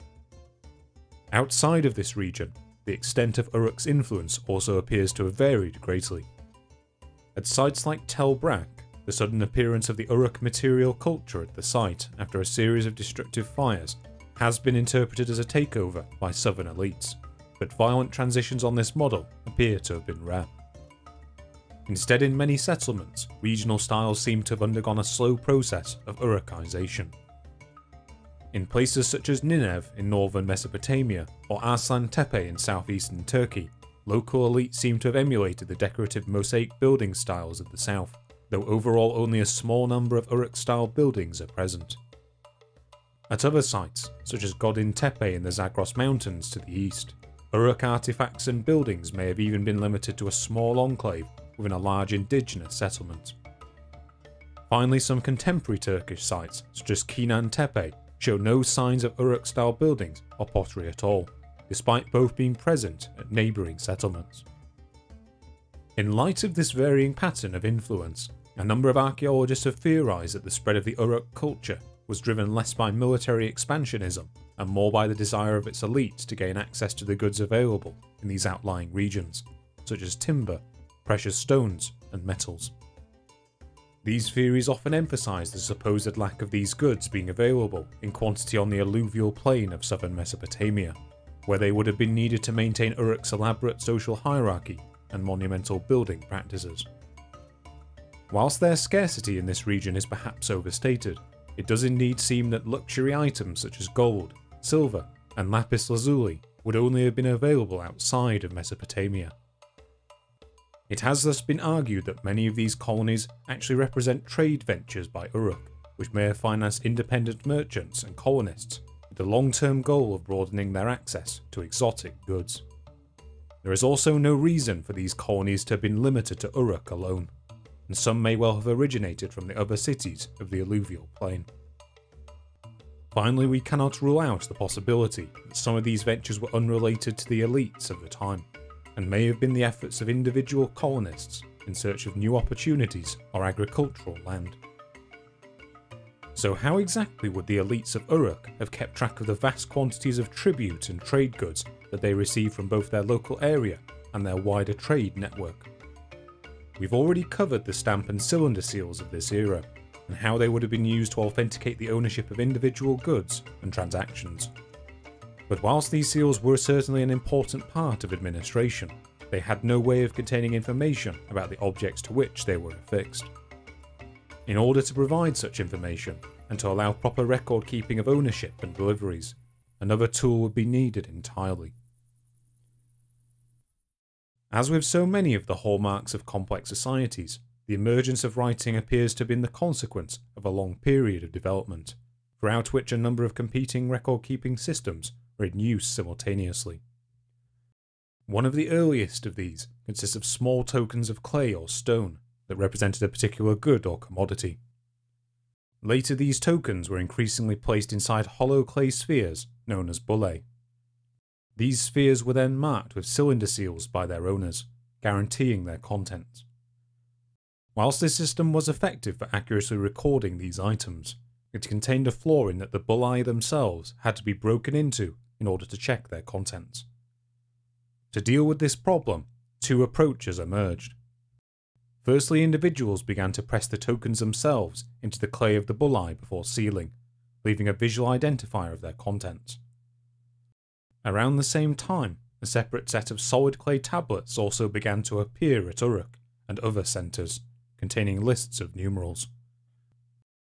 Outside of this region, the extent of Uruk's influence also appears to have varied greatly. At sites like Tel Brak, the sudden appearance of the Uruk material culture at the site after a series of destructive fires has been interpreted as a takeover by southern elites, but violent transitions on this model appear to have been rare. Instead, in many settlements, regional styles seem to have undergone a slow process of Urukization. In places such as Nineveh in northern Mesopotamia or Arslan Tepe in southeastern Turkey, local elites seem to have emulated the decorative mosaic building styles of the south, though overall only a small number of Uruk-style buildings are present. At other sites, such as Godin Tepe in the Zagros Mountains to the east, Uruk artifacts and buildings may have even been limited to a small enclave within a large indigenous settlement. Finally, some contemporary Turkish sites, such as Kinan Tepe, show no signs of Uruk-style buildings or pottery at all, despite both being present at neighbouring settlements. In light of this varying pattern of influence, a number of archaeologists have theorised that the spread of the Uruk culture was driven less by military expansionism and more by the desire of its elites to gain access to the goods available in these outlying regions, such as timber, precious stones, and metals. These theories often emphasise the supposed lack of these goods being available in quantity on the alluvial plain of southern Mesopotamia, where they would have been needed to maintain Uruk's elaborate social hierarchy and monumental building practices. Whilst their scarcity in this region is perhaps overstated, it does indeed seem that luxury items such as gold, silver, and lapis lazuli would only have been available outside of Mesopotamia. It has thus been argued that many of these colonies actually represent trade ventures by Uruk, which may have financed independent merchants and colonists with the long-term goal of broadening their access to exotic goods. There is also no reason for these colonies to have been limited to Uruk alone, and some may well have originated from the other cities of the alluvial plain. Finally, we cannot rule out the possibility that some of these ventures were unrelated to the elites of the time, and may have been the efforts of individual colonists in search of new opportunities or agricultural land. So how exactly would the elites of Uruk have kept track of the vast quantities of tribute and trade goods that they received from both their local area and their wider trade network? We've already covered the stamp and cylinder seals of this era, and how they would have been used to authenticate the ownership of individual goods and transactions. But whilst these seals were certainly an important part of administration, they had no way of containing information about the objects to which they were affixed. In order to provide such information, and to allow proper record keeping of ownership and deliveries, another tool would be needed entirely. As with so many of the hallmarks of complex societies, the emergence of writing appears to have been the consequence of a long period of development, throughout which a number of competing record-keeping systems were in use simultaneously. One of the earliest of these consists of small tokens of clay or stone that represented a particular good or commodity. Later, these tokens were increasingly placed inside hollow clay spheres known as bullae. These spheres were then marked with cylinder seals by their owners, guaranteeing their contents. Whilst this system was effective for accurately recording these items, it contained a flaw in that the bullae themselves had to be broken into in order to check their contents. To deal with this problem, two approaches emerged. Firstly, individuals began to press the tokens themselves into the clay of the bullae before sealing, leaving a visual identifier of their contents. Around the same time, a separate set of solid clay tablets also began to appear at Uruk and other centres, containing lists of numerals.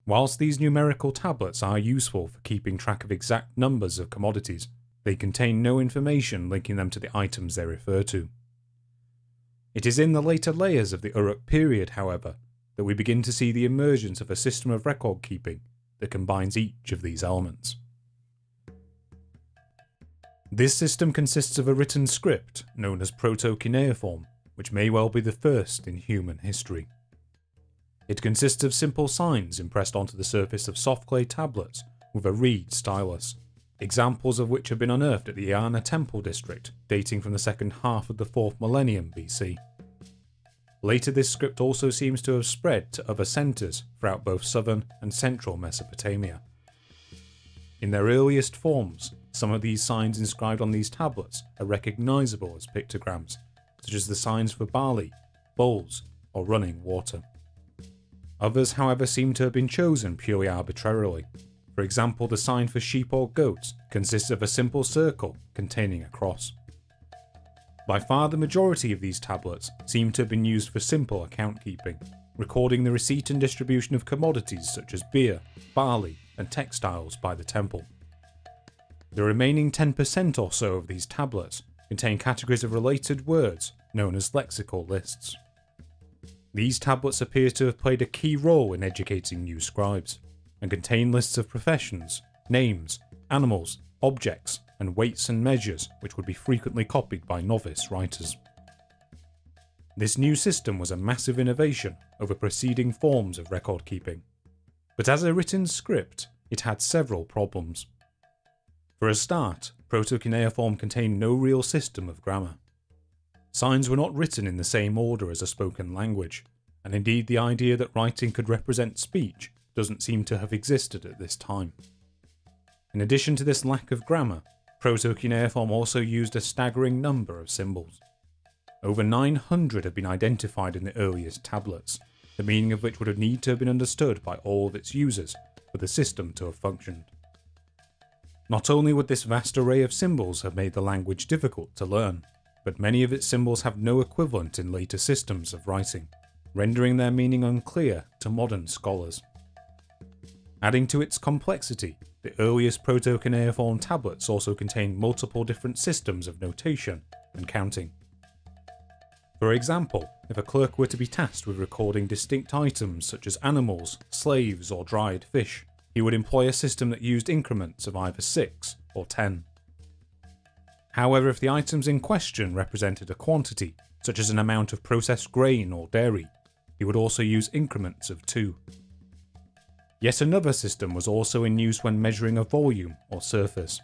Whilst these numerical tablets are useful for keeping track of exact numbers of commodities, they contain no information linking them to the items they refer to. It is in the later layers of the Uruk period, however, that we begin to see the emergence of a system of record keeping that combines each of these elements. This system consists of a written script known as Protocuneiform, which may well be the first in human history. It consists of simple signs impressed onto the surface of soft clay tablets with a reed stylus, examples of which have been unearthed at the Iana Temple district dating from the second half of the 4th millennium BC. Later, this script also seems to have spread to other centres throughout both southern and central Mesopotamia. In their earliest forms, some of these signs inscribed on these tablets are recognisable as pictograms, such as the signs for barley, bowls, or running water. Others, however, seem to have been chosen purely arbitrarily. For example, the sign for sheep or goats consists of a simple circle containing a cross. By far the majority of these tablets seem to have been used for simple account keeping, recording the receipt and distribution of commodities such as beer, barley, and textiles by the temple. The remaining 10% or so of these tablets contain categories of related words known as lexical lists. These tablets appear to have played a key role in educating new scribes, and contain lists of professions, names, animals, objects, and weights and measures which would be frequently copied by novice writers. This new system was a massive innovation over preceding forms of record keeping, but as a written script, it had several problems. For a start, Protocuneiform contained no real system of grammar. signs were not written in the same order as a spoken language, and indeed the idea that writing could represent speech doesn't seem to have existed at this time. In addition to this lack of grammar, Protocuneiform also used a staggering number of symbols. Over 900 have been identified in the earliest tablets, the meaning of which would have need to have been understood by all of its users for the system to have functioned. Not only would this vast array of symbols have made the language difficult to learn, but many of its symbols have no equivalent in later systems of writing, rendering their meaning unclear to modern scholars. Adding to its complexity, the earliest Protocuneiform tablets also contained multiple different systems of notation and counting. For example, if a clerk were to be tasked with recording distinct items such as animals, slaves, or dried fish, he would employ a system that used increments of either 6 or 10. However, if the items in question represented a quantity, such as an amount of processed grain or dairy, he would also use increments of 2. Yet another system was also in use when measuring a volume or surface.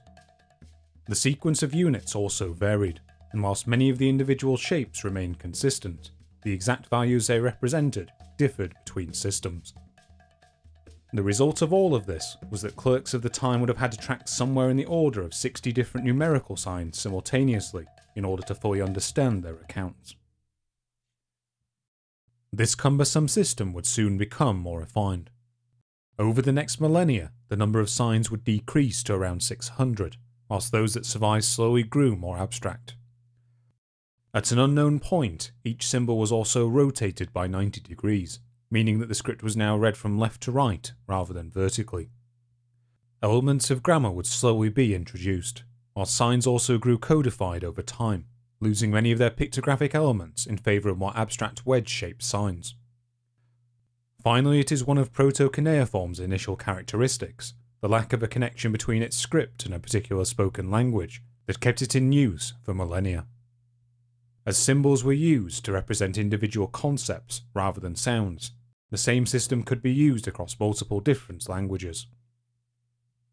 The sequence of units also varied, and whilst many of the individual shapes remained consistent, the exact values they represented differed between systems. The result of all of this was that clerks of the time would have had to track somewhere in the order of 60 different numerical signs simultaneously in order to fully understand their accounts. This cumbersome system would soon become more refined. Over the next millennia, the number of signs would decrease to around 600, whilst those that survived slowly grew more abstract. At an unknown point, each symbol was also rotated by 90 degrees, meaning that the script was now read from left to right rather than vertically. Elements of grammar would slowly be introduced, while signs also grew codified over time, losing many of their pictographic elements in favour of more abstract wedge-shaped signs. Finally, it is one of Protocuneiform's initial characteristics, the lack of a connection between its script and a particular spoken language, that kept it in use for millennia. As symbols were used to represent individual concepts rather than sounds, the same system could be used across multiple different languages.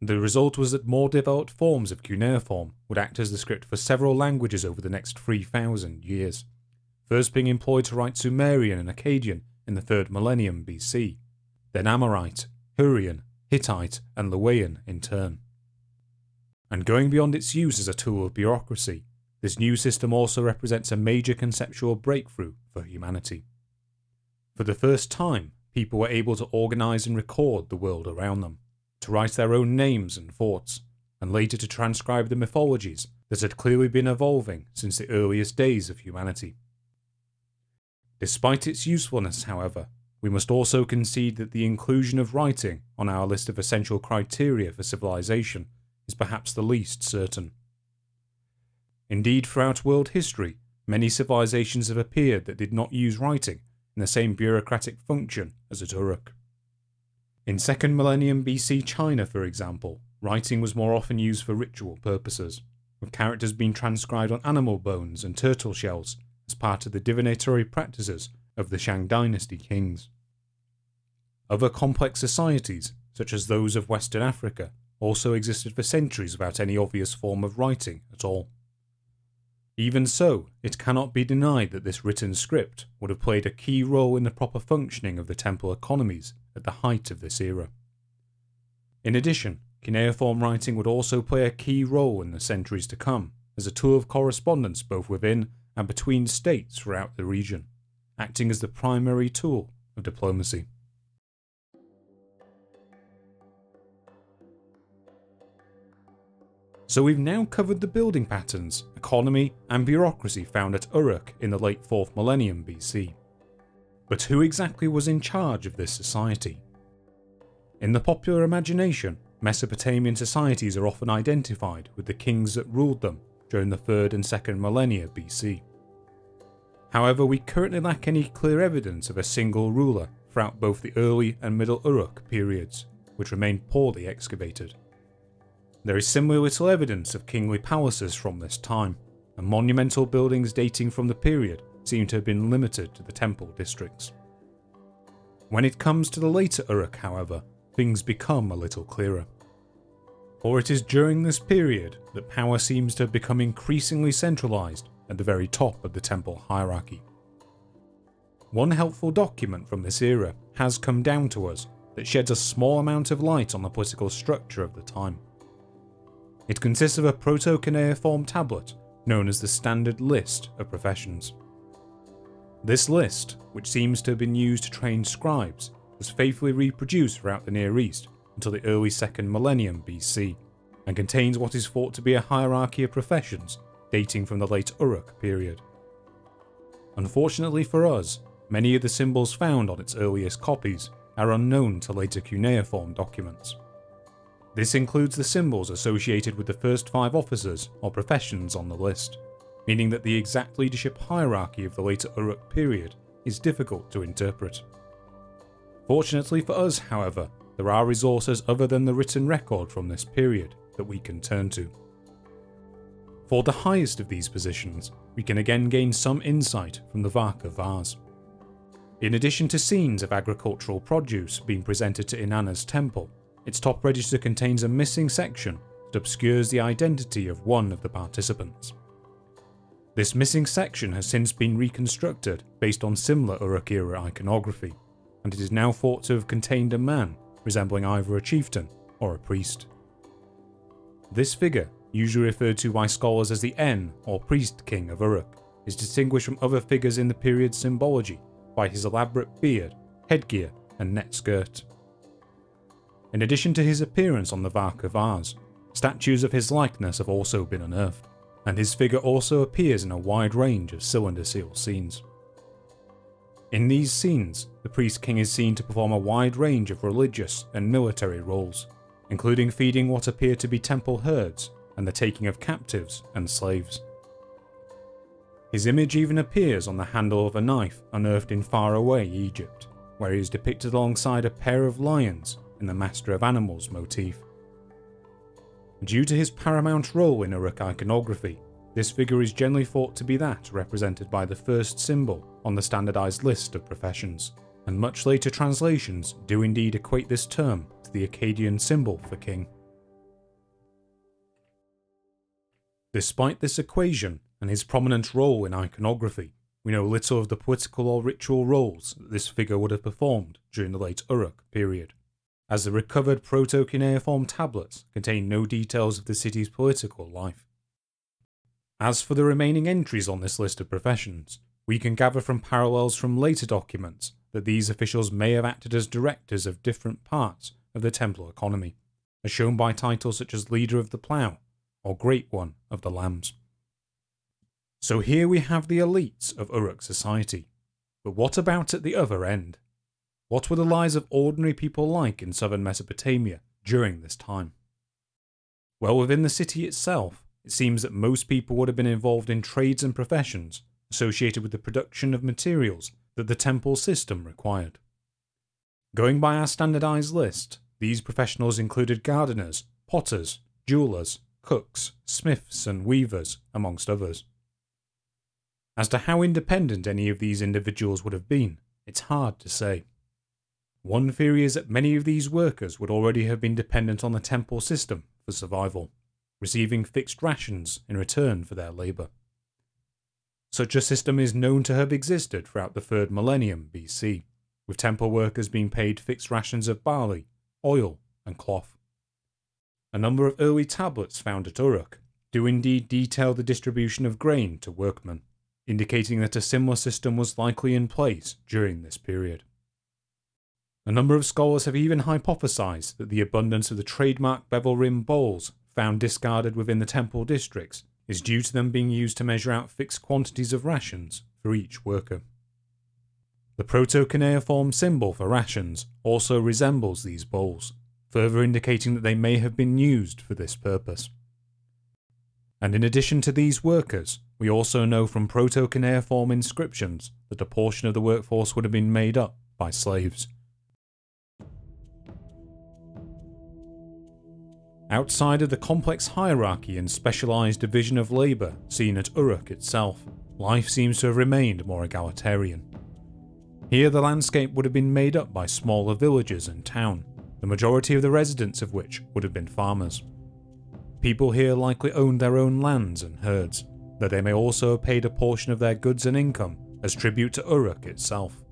The result was that more developed forms of cuneiform would act as the script for several languages over the next 3,000 years, first being employed to write Sumerian and Akkadian in the 3rd millennium BC, then Amorite, Hurrian, Hittite and Luwian in turn. And going beyond its use as a tool of bureaucracy, this new system also represents a major conceptual breakthrough for humanity. For the first time, people were able to organise and record the world around them, to write their own names and thoughts, and later to transcribe the mythologies that had clearly been evolving since the earliest days of humanity. Despite its usefulness, however, we must also concede that the inclusion of writing on our list of essential criteria for civilization is perhaps the least certain. Indeed, throughout world history, many civilizations have appeared that did not use writing in the same bureaucratic function as at Uruk. In 2nd millennium BC China, for example, writing was more often used for ritual purposes, with characters being transcribed on animal bones and turtle shells as part of the divinatory practices of the Shang dynasty kings. Other complex societies, such as those of Western Africa, also existed for centuries without any obvious form of writing at all. Even so, it cannot be denied that this written script would have played a key role in the proper functioning of the temple economies at the height of this era. In addition, cuneiform writing would also play a key role in the centuries to come as a tool of correspondence both within and between states throughout the region, acting as the primary tool of diplomacy. So we've now covered the building patterns, economy and bureaucracy found at Uruk in the late 4th millennium BC. But who exactly was in charge of this society? In the popular imagination, Mesopotamian societies are often identified with the kings that ruled them during the 3rd and 2nd millennia BC. However, we currently lack any clear evidence of a single ruler throughout both the early and middle Uruk periods, which remain poorly excavated. There is similarly little evidence of kingly palaces from this time, and monumental buildings dating from the period seem to have been limited to the temple districts. When it comes to the later Uruk, however, things become a little clearer. For it is during this period that power seems to have become increasingly centralised at the very top of the temple hierarchy. One helpful document from this era has come down to us that sheds a small amount of light on the political structure of the time. It consists of a Protocuneiform tablet known as the Standard List of Professions. This list, which seems to have been used to train scribes, was faithfully reproduced throughout the Near East until the early 2nd millennium BC, and contains what is thought to be a hierarchy of professions dating from the late Uruk period. Unfortunately for us, many of the symbols found on its earliest copies are unknown to later cuneiform documents. This includes the symbols associated with the first 5 officers or professions on the list, meaning that the exact leadership hierarchy of the later Uruk period is difficult to interpret. Fortunately for us, however, there are resources other than the written record from this period that we can turn to. For the highest of these positions, we can again gain some insight from the Varka vase. In addition to scenes of agricultural produce being presented to Inanna's temple, its top register contains a missing section that obscures the identity of one of the participants. This missing section has since been reconstructed based on similar Uruk-era iconography, and it is now thought to have contained a man resembling either a chieftain or a priest. This figure, usually referred to by scholars as the En or priest king of Uruk, is distinguished from other figures in the period's symbology by his elaborate beard, headgear and net skirt. In addition to his appearance on the Varka vase, statues of his likeness have also been unearthed, and his figure also appears in a wide range of cylinder seal scenes. In these scenes, the priest king is seen to perform a wide range of religious and military roles, including feeding what appear to be temple herds and the taking of captives and slaves. His image even appears on the handle of a knife unearthed in faraway Egypt, where he is depicted alongside a pair of lions in the Master of Animals motif. Due to his paramount role in Uruk iconography, this figure is generally thought to be that represented by the first symbol on the standardized list of professions, and much later translations do indeed equate this term to the Akkadian symbol for king. Despite this equation and his prominent role in iconography, we know little of the political or ritual roles that this figure would have performed during the late Uruk period, as the recovered Protocuneiform tablets contain no details of the city's political life. As for the remaining entries on this list of professions, we can gather from parallels from later documents that these officials may have acted as directors of different parts of the temple economy, as shown by titles such as Leader of the Plough or Great One of the Lambs. So here we have the elites of Uruk society, but what about at the other end? What were the lives of ordinary people like in southern Mesopotamia during this time? Well, within the city itself, it seems that most people would have been involved in trades and professions associated with the production of materials that the temple system required. Going by our standardized list, these professionals included gardeners, potters, jewelers, cooks, smiths and weavers, amongst others. As to how independent any of these individuals would have been, it's hard to say. One theory is that many of these workers would already have been dependent on the temple system for survival, receiving fixed rations in return for their labour. Such a system is known to have existed throughout the 3rd millennium BC, with temple workers being paid fixed rations of barley, oil and cloth. A number of early tablets found at Uruk do indeed detail the distribution of grain to workmen, indicating that a similar system was likely in place during this period. A number of scholars have even hypothesized that the abundance of the trademark bevel-rimmed bowls found discarded within the temple districts is due to them being used to measure out fixed quantities of rations for each worker. The Protocuneiform symbol for rations also resembles these bowls, further indicating that they may have been used for this purpose. And in addition to these workers, we also know from Protocuneiform inscriptions that a portion of the workforce would have been made up by slaves. Outside of the complex hierarchy and specialised division of labour seen at Uruk itself, life seems to have remained more egalitarian. Here the landscape would have been made up by smaller villages and town, the majority of the residents of which would have been farmers. People here likely owned their own lands and herds, though they may also have paid a portion of their goods and income as tribute to Uruk itself.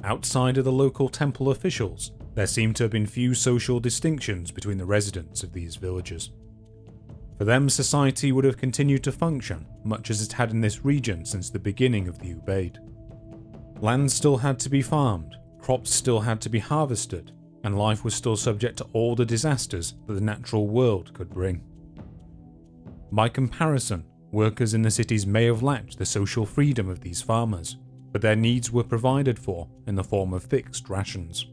Outside of the local temple officials, there seem to have been few social distinctions between the residents of these villages. For them, society would have continued to function much as it had in this region since the beginning of the Ubaid. Land still had to be farmed, crops still had to be harvested, and life was still subject to all the disasters that the natural world could bring. By comparison, workers in the cities may have lacked the social freedom of these farmers, but their needs were provided for in the form of fixed rations.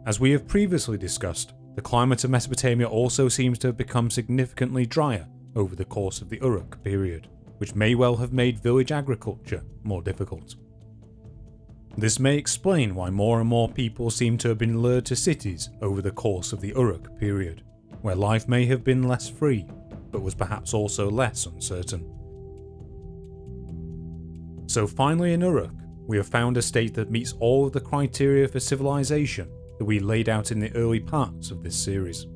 As we have previously discussed, the climate of Mesopotamia also seems to have become significantly drier over the course of the Uruk period, which may well have made village agriculture more difficult. This may explain why more and more people seem to have been lured to cities over the course of the Uruk period, where life may have been less free, but was perhaps also less uncertain. So finally in Uruk, we have found a state that meets all of the criteria for civilization that we laid out in the early parts of this series.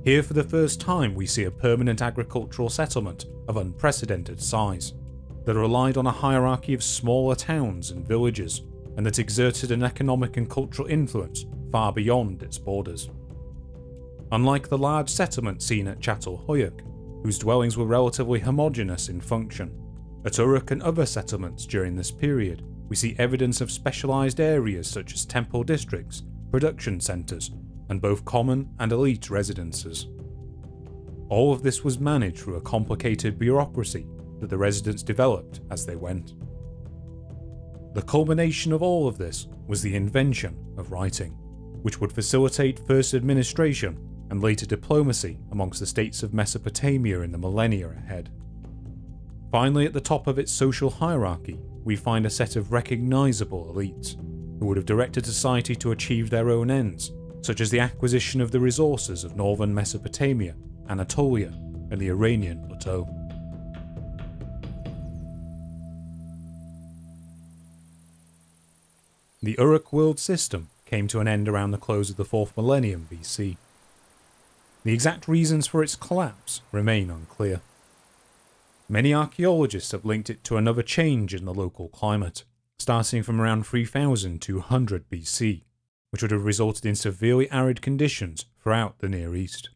Here for the first time we see a permanent agricultural settlement of unprecedented size, that relied on a hierarchy of smaller towns and villages, and that exerted an economic and cultural influence far beyond its borders. Unlike the large settlement seen at Çatalhöyük, whose dwellings were relatively homogeneous in function, at Uruk and other settlements during this period, we see evidence of specialised areas such as temple districts, production centres, and both common and elite residences. All of this was managed through a complicated bureaucracy that the residents developed as they went. The culmination of all of this was the invention of writing, which would facilitate first administration and later diplomacy amongst the states of Mesopotamia in the millennia ahead. Finally, at the top of its social hierarchy, we find a set of recognisable elites, who would have directed society to achieve their own ends, such as the acquisition of the resources of northern Mesopotamia, Anatolia, and the Iranian plateau. The Uruk world system came to an end around the close of the 4th millennium BC. The exact reasons for its collapse remain unclear. Many archaeologists have linked it to another change in the local climate, starting from around 3200 BC, which would have resulted in severely arid conditions throughout the Near East.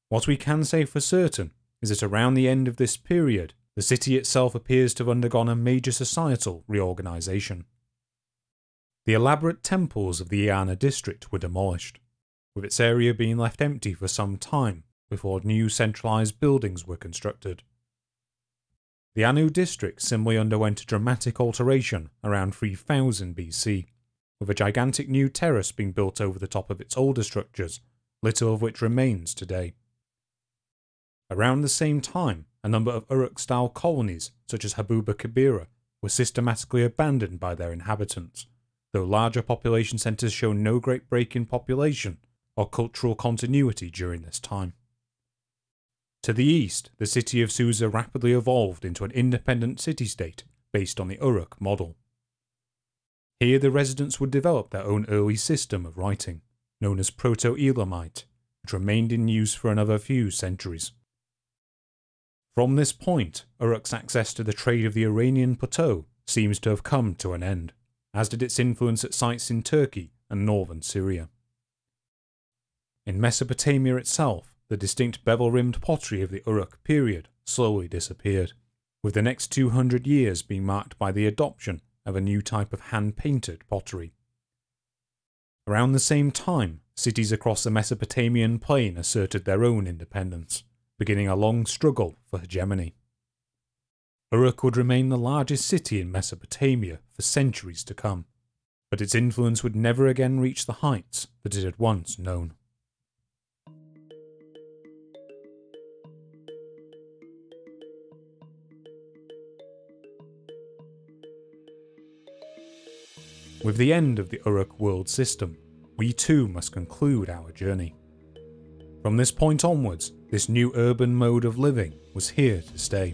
What we can say for certain is that around the end of this period, the city itself appears to have undergone a major societal reorganisation. The elaborate temples of the Iana district were demolished, with its area being left empty for some time before new centralised buildings were constructed. The Anu district similarly underwent a dramatic alteration around 3000 BC, with a gigantic new terrace being built over the top of its older structures, little of which remains today. Around the same time, a number of Uruk-style colonies, such as Habuba Kabira, were systematically abandoned by their inhabitants, though larger population centres show no great break in population or cultural continuity during this time. To the east, the city of Susa rapidly evolved into an independent city-state based on the Uruk model. Here the residents would develop their own early system of writing, known as Proto-Elamite, which remained in use for another few centuries. From this point, Uruk's access to the trade of the Iranian plateau seems to have come to an end, as did its influence at sites in Turkey and northern Syria. In Mesopotamia itself, the distinct bevel-rimmed pottery of the Uruk period slowly disappeared, with the next 200 years being marked by the adoption of a new type of hand-painted pottery. Around the same time, cities across the Mesopotamian plain asserted their own independence, beginning a long struggle for hegemony. Uruk would remain the largest city in Mesopotamia for centuries to come, but its influence would never again reach the heights that it had once known. With the end of the Uruk world system, we too must conclude our journey. From this point onwards, this new urban mode of living was here to stay.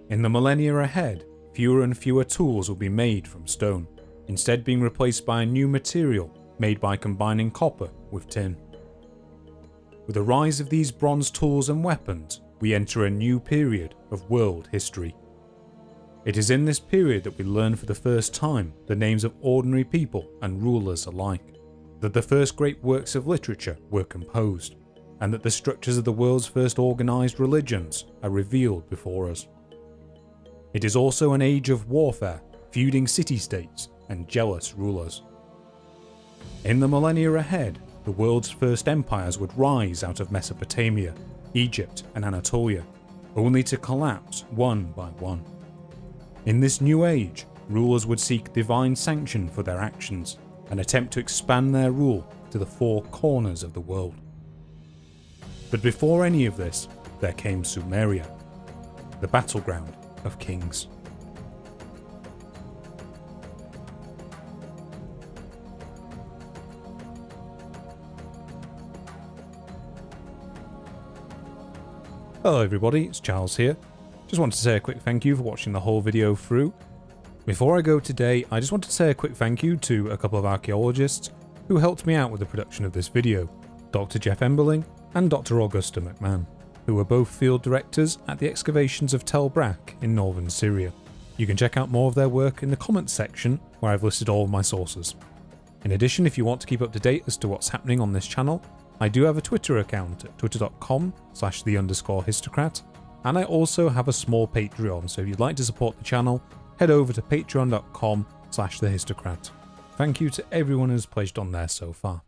In the millennia ahead, fewer and fewer tools will be made from stone, instead being replaced by a new material made by combining copper with tin. With the rise of these bronze tools and weapons, we enter a new period of world history. It is in this period that we learn for the first time the names of ordinary people and rulers alike, that the first great works of literature were composed, and that the structures of the world's first organised religions are revealed before us. It is also an age of warfare, feuding city-states, and jealous rulers. In the millennia ahead, the world's first empires would rise out of Mesopotamia, Egypt, and Anatolia, only to collapse one by one. In this new age, rulers would seek divine sanction for their actions and attempt to expand their rule to the four corners of the world. But before any of this, there came Sumeria, the battleground of kings. Hello everybody, it's Charles here. Just wanted to say a quick thank you for watching the whole video through. Before I go today, I just wanted to say a quick thank you to a couple of archaeologists who helped me out with the production of this video, Dr. Jeff Emberling and Dr. Augusta McMahon, who were both field directors at the excavations of Tel Brak in northern Syria. You can check out more of their work in the comments section where I've listed all of my sources. In addition, if you want to keep up to date as to what's happening on this channel, I do have a Twitter account at twitter.com/the_Histocrat, and I also have a small Patreon, so if you'd like to support the channel, head over to patreon.com/thehistocrat. Thank you to everyone who's pledged on there so far.